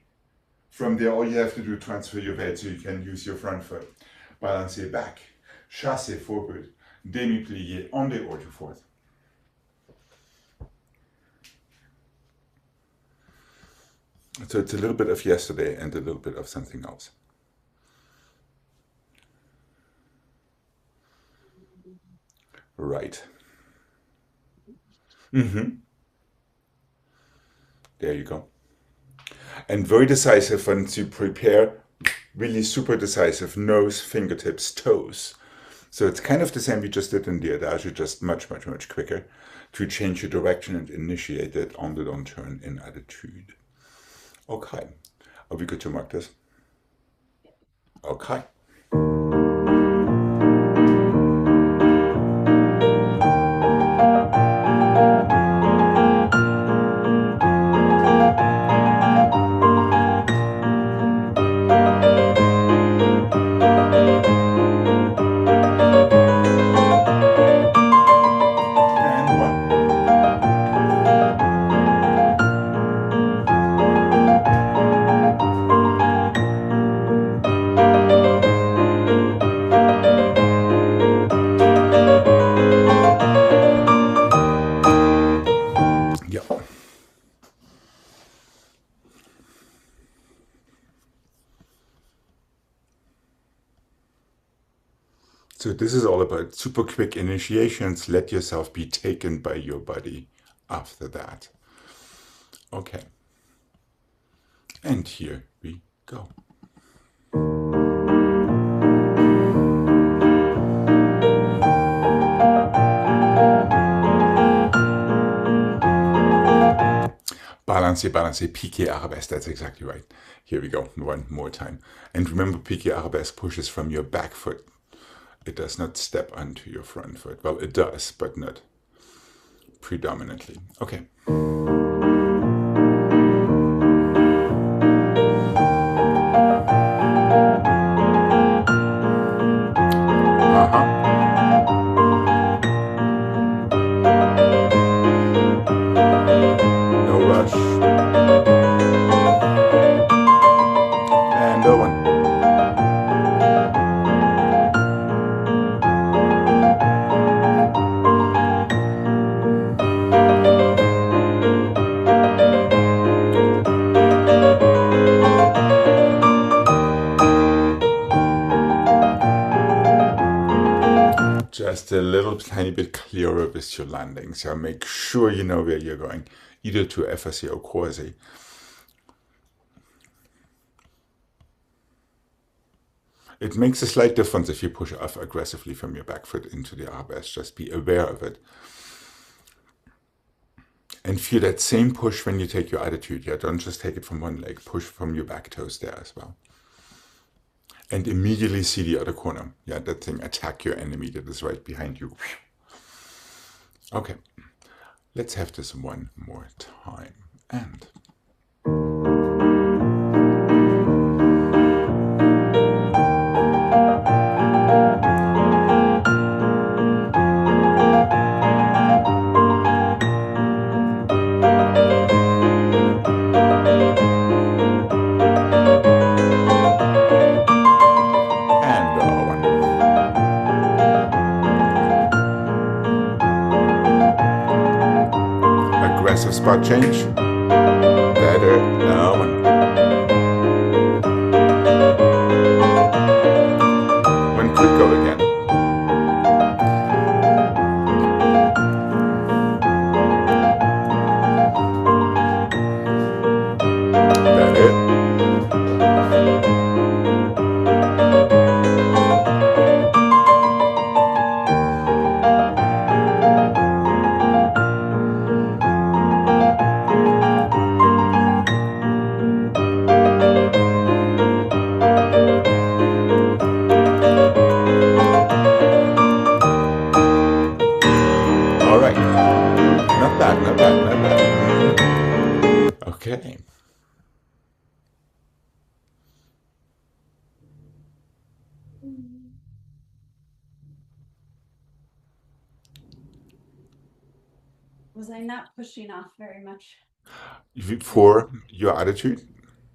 B: From there, all you have to do is transfer your weight so you can use your front foot. Balancier back, chassé forward, demi-plié en dehors to fourth. So it's a little bit of yesterday and a little bit of something else. Right. There you go. And very decisive once you prepare, really super decisive, nose, fingertips, toes. So it's kind of the same we just did in the adagio, just much, much, much quicker to change your direction and initiate it on the down turn in attitude. Okay. Are we good to mark this? Okay. And one. Yeah. So this is all about super quick initiations. Let yourself be taken by your body after that. Okay. And here we go. Balancier, balancier, piqué arabesque. That's exactly right. Here we go. One more time. And remember, piqué arabesque pushes from your back foot. It does not step onto your front foot. Well, it does, but not predominantly. Okay. No rush. And no one. Just a little tiny bit clearer with your landing. So make sure you know where you're going, either to effacé or croisé. It makes a slight difference if you push off aggressively from your back foot into the arabesque. Just be aware of it. And feel that same push when you take your attitude. Yeah, don't just take it from one leg. Push from your back toes there as well. And immediately see the other corner. Yeah, that thing, attack your enemy that is right behind you. Okay, let's have this one more time. And aggressive spot change. Better. One could go again. Better. Okay.
A: Was I not pushing off very much?
B: For your attitude?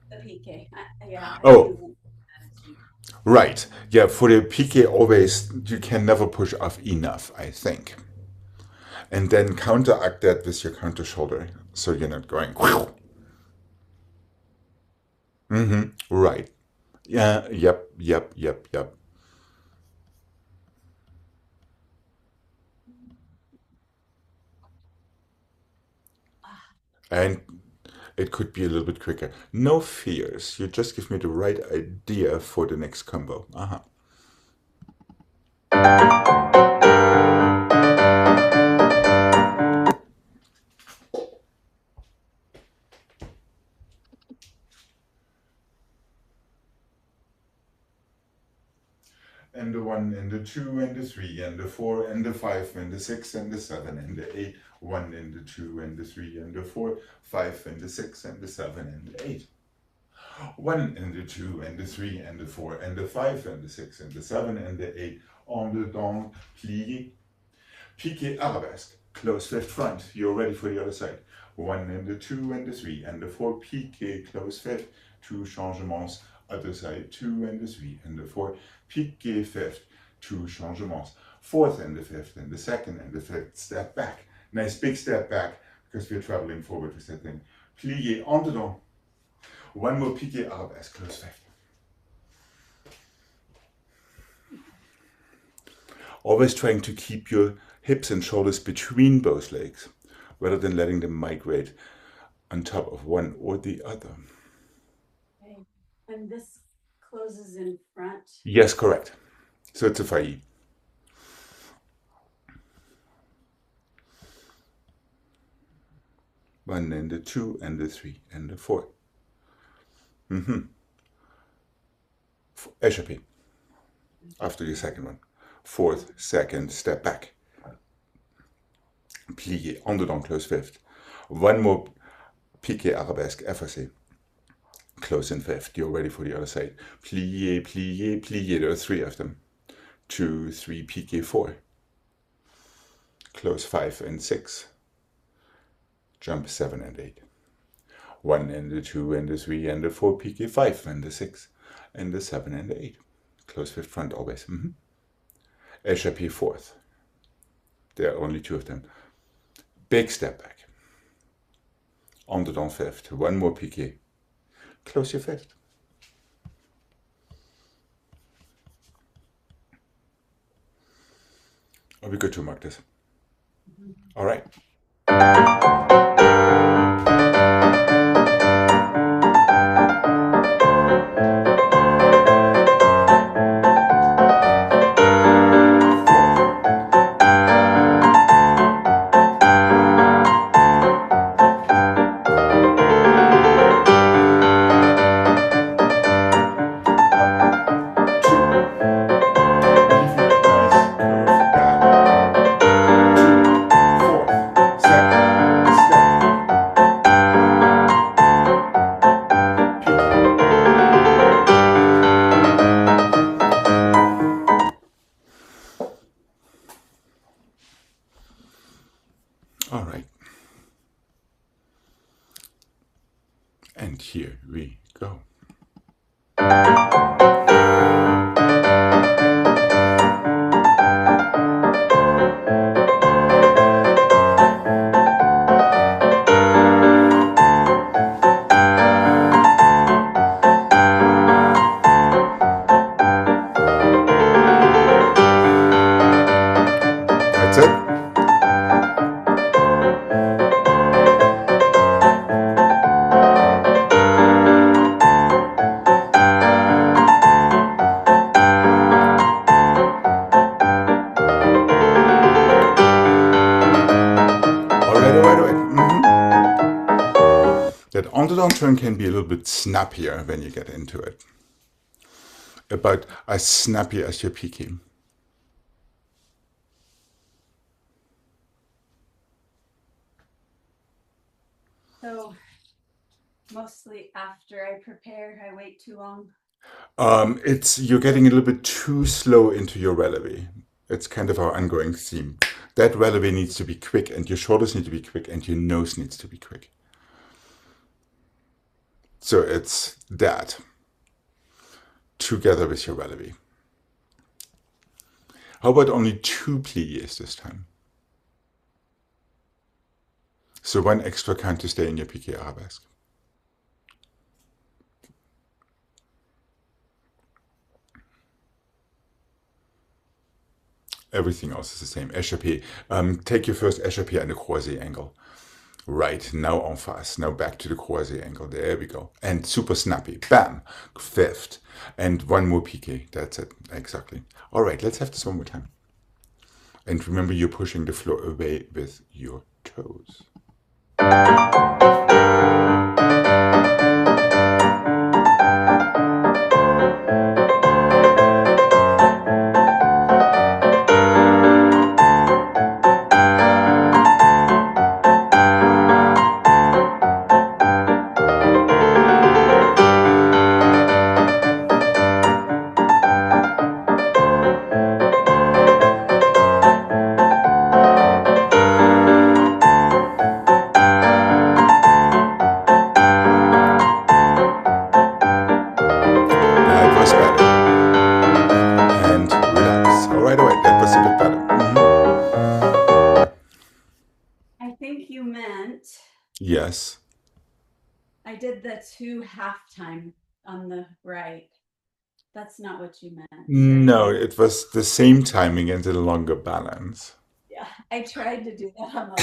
A: The PK. Yeah, I
B: Oh,
A: do attitude.
B: right. Yeah, for the PK, always, you can never push off enough, I think. And then counteract that with your counter shoulder. So you're not going. Mm-hmm. Right. Yeah, yep.
A: Ah,
B: And it could be a little bit quicker. No fears. You just give me the right idea for the next combo. Uh-huh. And the 1 and the 2 and the 3 and the 4 and the 5 and the 6 and the 7 and the 8. 1 and the 2 and the 3 and the 4. 5 and the 6 and the 7 and the 8. 1 and the 2 and the 3 and the 4 and the 5 and the 6 and the 7 and the 8. En dedans, plié. Piqué arabesque. Close fifth front. You're ready for the other side. 1 and the 2 and the 3 and the 4. Piqué close fifth. 2 changements. Other side. 2 and the 3 and the 4. Piqué fifth. 2 changements. Fourth and the fifth and the second and the fifth. Step back. Nice big step back because we're traveling forward with that thing. Plié en dedans. One more piqué arabesque. Close fifth. Always trying to keep your hips and shoulders between both legs rather than letting them migrate on top of one or the other.
A: okay. And this closes in front.
B: Yes, correct. So it's a failli. One and the 2 and the 3 and the 4. Échappé. After your second one. Fourth, second, step back. Plié, en dedans, close fifth. One more piqué arabesque, effacé. Close in fifth. You're ready for the other side. Plié, plié, plié. There are 3 of them. 2, 3, piqué 4. Close 5 and 6. Jump 7 and 8. 1 and the 2 and the 3 and the 4, piqué 5 and the 6 and the 7 and the 8. Close fifth front always. Échappé fourth. There are only 2 of them. Big step back. En dedans fifth. One more piqué. Close your fifth. Are we good to mark this? All right. All right. And here we go. That's it. That on-to-down turn can be a little bit snappier when you get into it. About as snappy as your piqué.
A: So Mostly after I prepare, I wait too long.
B: You're getting a little bit too slow into your releve. It's kind of our ongoing theme. That releve needs to be quick, and your shoulders need to be quick, and your nose needs to be quick. So it's that together with your releve. How about only 2 pliés this time? So 1 extra count to stay in your piqué arabesque. Everything else is the same. Échappé. Take your first échappé and a croisé angle. Right, now en face. Now back to the croisé angle. There we go. And super snappy. Bam! 5th. And 1 more piqué. That's it. Exactly. All right, let's have this one more time. And remember, you're pushing the floor away with your toes. That was better. And relax. All right, that was a bit better.
A: I think you meant
B: Yes.
A: I did the 2 halftime on the right. That's not what you meant. Right?
B: No, it was the same timing and a longer balance.
A: Yeah, I tried to do that on the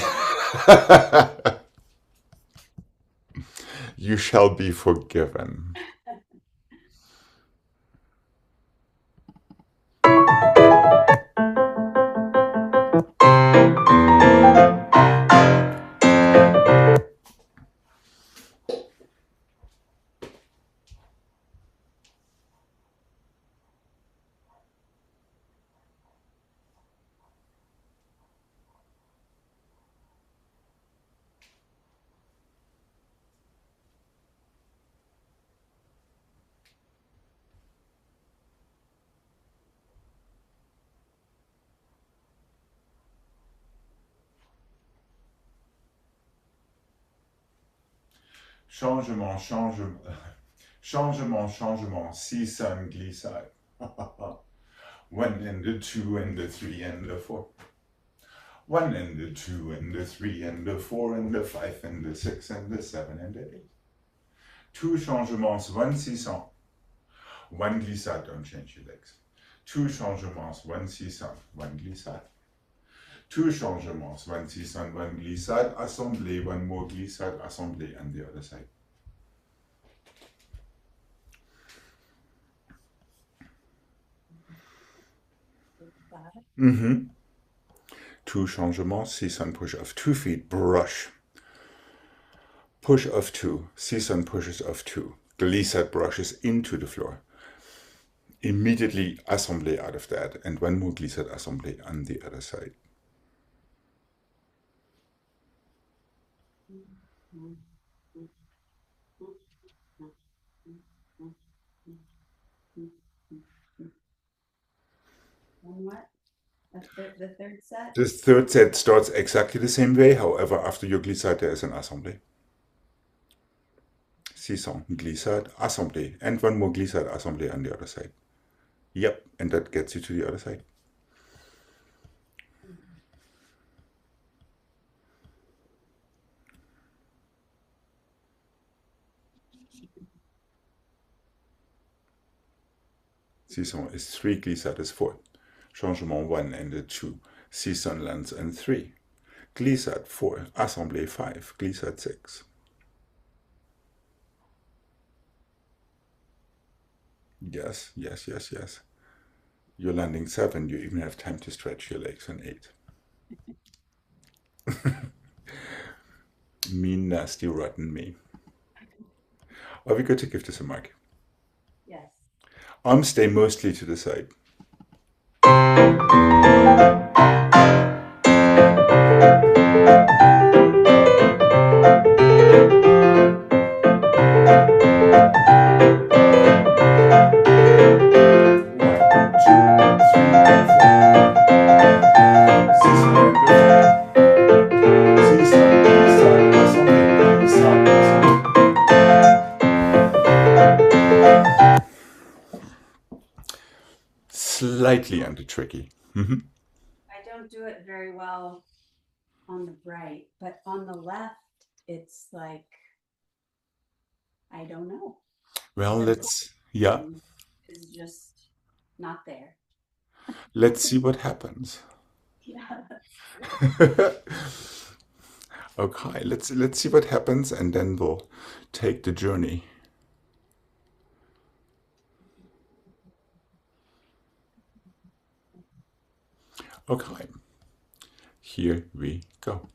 A: left.
B: You shall be forgiven. Changement, changement, changement, changement, 6 and glissade. 1 and the 2 and the 3 and the 4. 1 and the 2 and the 3 and the 4 and the 5 and the 6 and the 7 and the 8. 2 changements, 1 600. 1 glissade, don't change your legs. 2 changements, 1 600, 1 glissade. 2 changements, 1 600, 1 glissade, assemblée, 1 more glissade, assemblée, and the other side. Mm-hmm. 2 changements, 600 push off 2 feet, brush. Push off 2, 600 pushes off 2. Glissade brushes into the floor. Immediately assemblée out of that, and 1 more glissade assemblée on the other side.
A: And what? The third set?
B: The third set starts exactly the same way, however, after your glissade there is an assemblée. 600, glissade, assemblée, and 1 more glissade assemblée on the other side. Yep, and that gets you to the other side. Season is 3, glissade is 4. Changement 1 and the 2. Season lands and 3. Glissade 4. Assemblée 5. Glissade 6. Yes, yes, yes, yes. You're landing 7. You even have time to stretch your legs on 8. Mean, nasty, rotten me. Are we good to give this a mark?
A: Yes.
B: Arms stay mostly to the side. quickly and tricky. Mhm.
A: I don't do it very well on the right, but on the left, it's like, I don't know.
B: Well,
A: The
B: yeah,
A: coordination is just not there.
B: let's see what happens.
A: Yeah.
B: Okay, let's see what happens, and then we'll take the journey. Okay, here we go.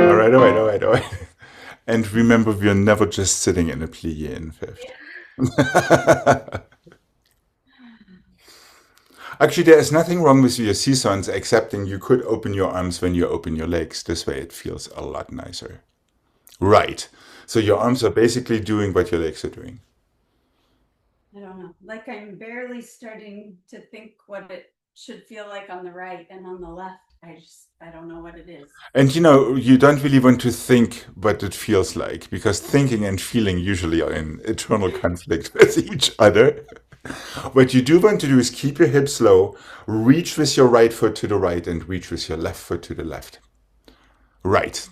B: All right, all right, all right, all right. And remember, we are never just sitting in a plie in fifth. Actually, there is nothing wrong with your seasons, excepting you could open your arms when you open your legs. This way it feels a lot nicer. Right. So your arms are basically doing what your legs are doing.
A: I don't know. Like I'm barely starting to think what it should feel like on the right, and on the left, I don't know what it is.
B: And you know, you don't really want to think what it feels like, because thinking and feeling usually are in eternal conflict with each other. What you do want to do is keep your hips low, reach with your right foot to the right, and reach with your left foot to the left. Right.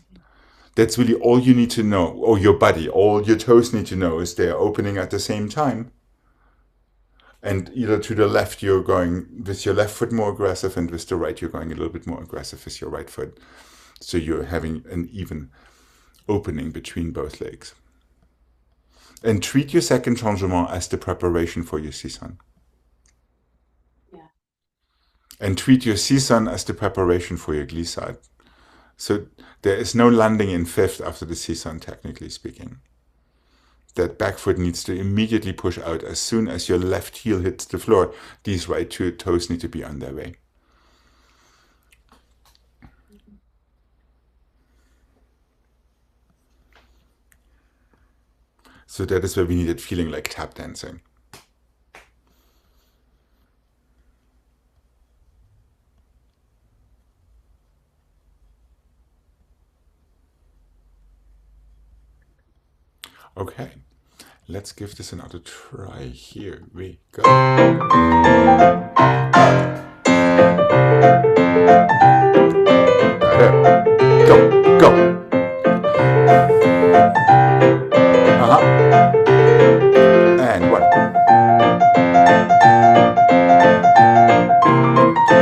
B: That's really all you need to know, or your body, all your toes need to know is they're opening at the same time. And either to the left, you're going with your left foot more aggressive, and with the right, you're going a little bit more aggressive with your right foot. So you're having an even opening between both legs. And treat your second changement as the preparation for your season.
A: Yeah.
B: And treat your season as the preparation for your glissade. So there is no landing in fifth after the season, technically speaking. That back foot needs to immediately push out as soon as your left heel hits the floor. These right two toes need to be on their way. So that is where we needed feeling like tap dancing. Okay, let's give this another try. Here we go. Go, go. And one.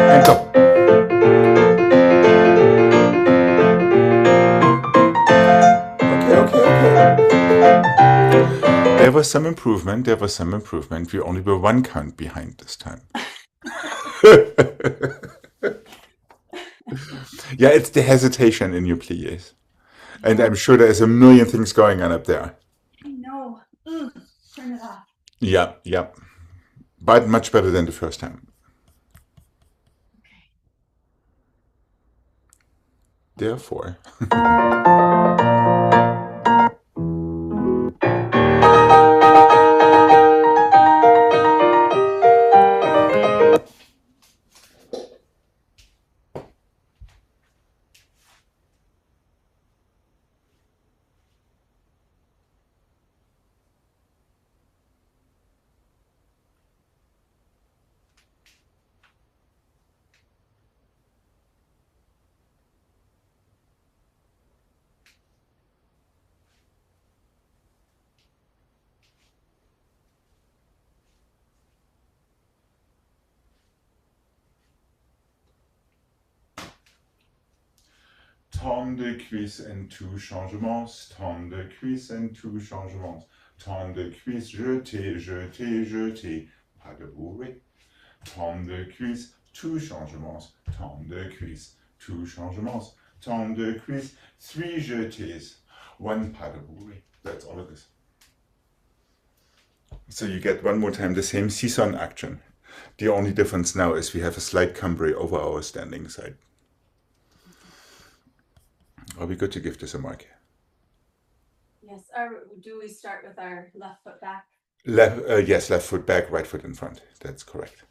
B: And go. Okay, okay, okay. There was some improvement. There was some improvement. We only were one count behind this time. Yeah, it's the hesitation in your pliés. And I'm sure there's a million things going on up there.
A: I know. Ugh, turn it off.
B: Yeah, yeah. But much better than the first time.
A: Okay.
B: Therefore. Temps de cuisse and two changements. Temps de cuisse and two changements. Temps de cuisse, jeté, jeté, jeté. Pas de bourrée. Temps de cuisse, two changements. Temps de cuisse, two changements. Temps de cuisse, three jetés. One pas de bourrée. That's all it is. So you get one more time the same seesaw action. The only difference now is we have a slight cambray over our standing side. Are we good to give this a mark?
A: Yes. Or do we start with our left foot back?
B: Yes, left foot back, right foot in front. That's correct.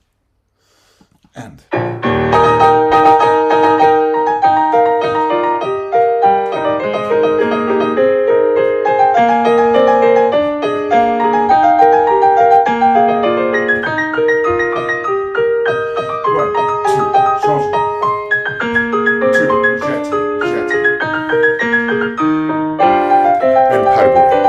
B: And one, two, changement. Two, jeté, jeté. And pas de bourrée.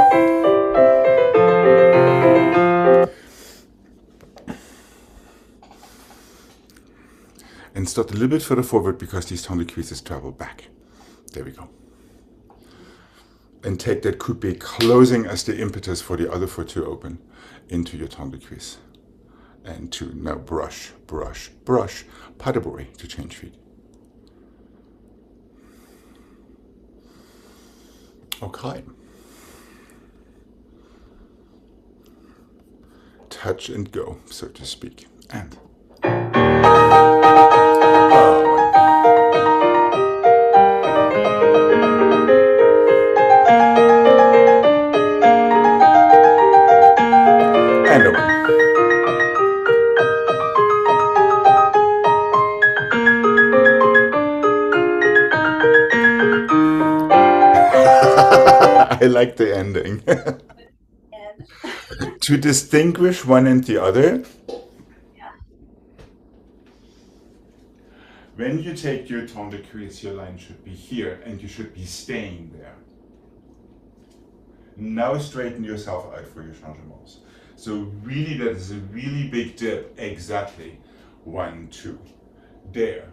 B: And start a little bit further forward because these tendon creases travel back. There we go. And take that coupé closing as the impetus for the other foot to open into your tendon crease. And two, now brush, brush, brush, pas de bourrée to change feet. Okay. Touch and go, so to speak. And and a one. I like the ending.
A: And
B: To distinguish one and the other,
A: yeah.
B: when you take your tendon crease, your line should be here and you should be staying there. Now straighten yourself out for your changements. So really that is a really big dip. Exactly. 1, 2. There.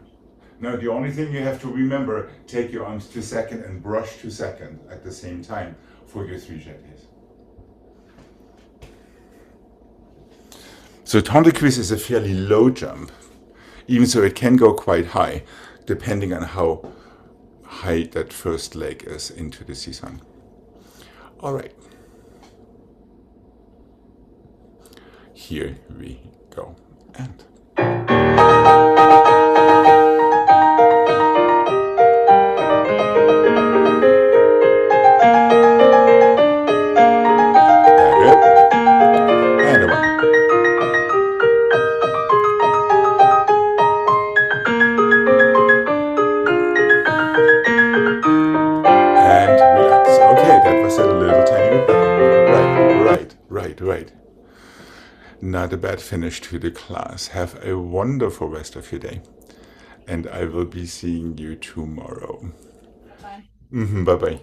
B: Now the only thing you have to remember, take your arms to second and brush to second at the same time for your 3 jetés. So tendon crease is a fairly low jump, even so it can go quite high, depending on how high that first leg is into the seesaw. All right. Here we go. And and a one. And relax. Okay, that was a little tiny bit better. Right. Not a bad finish to the class. Have a wonderful rest of your day. And I will be seeing you tomorrow.
A: Bye.
B: Bye-bye.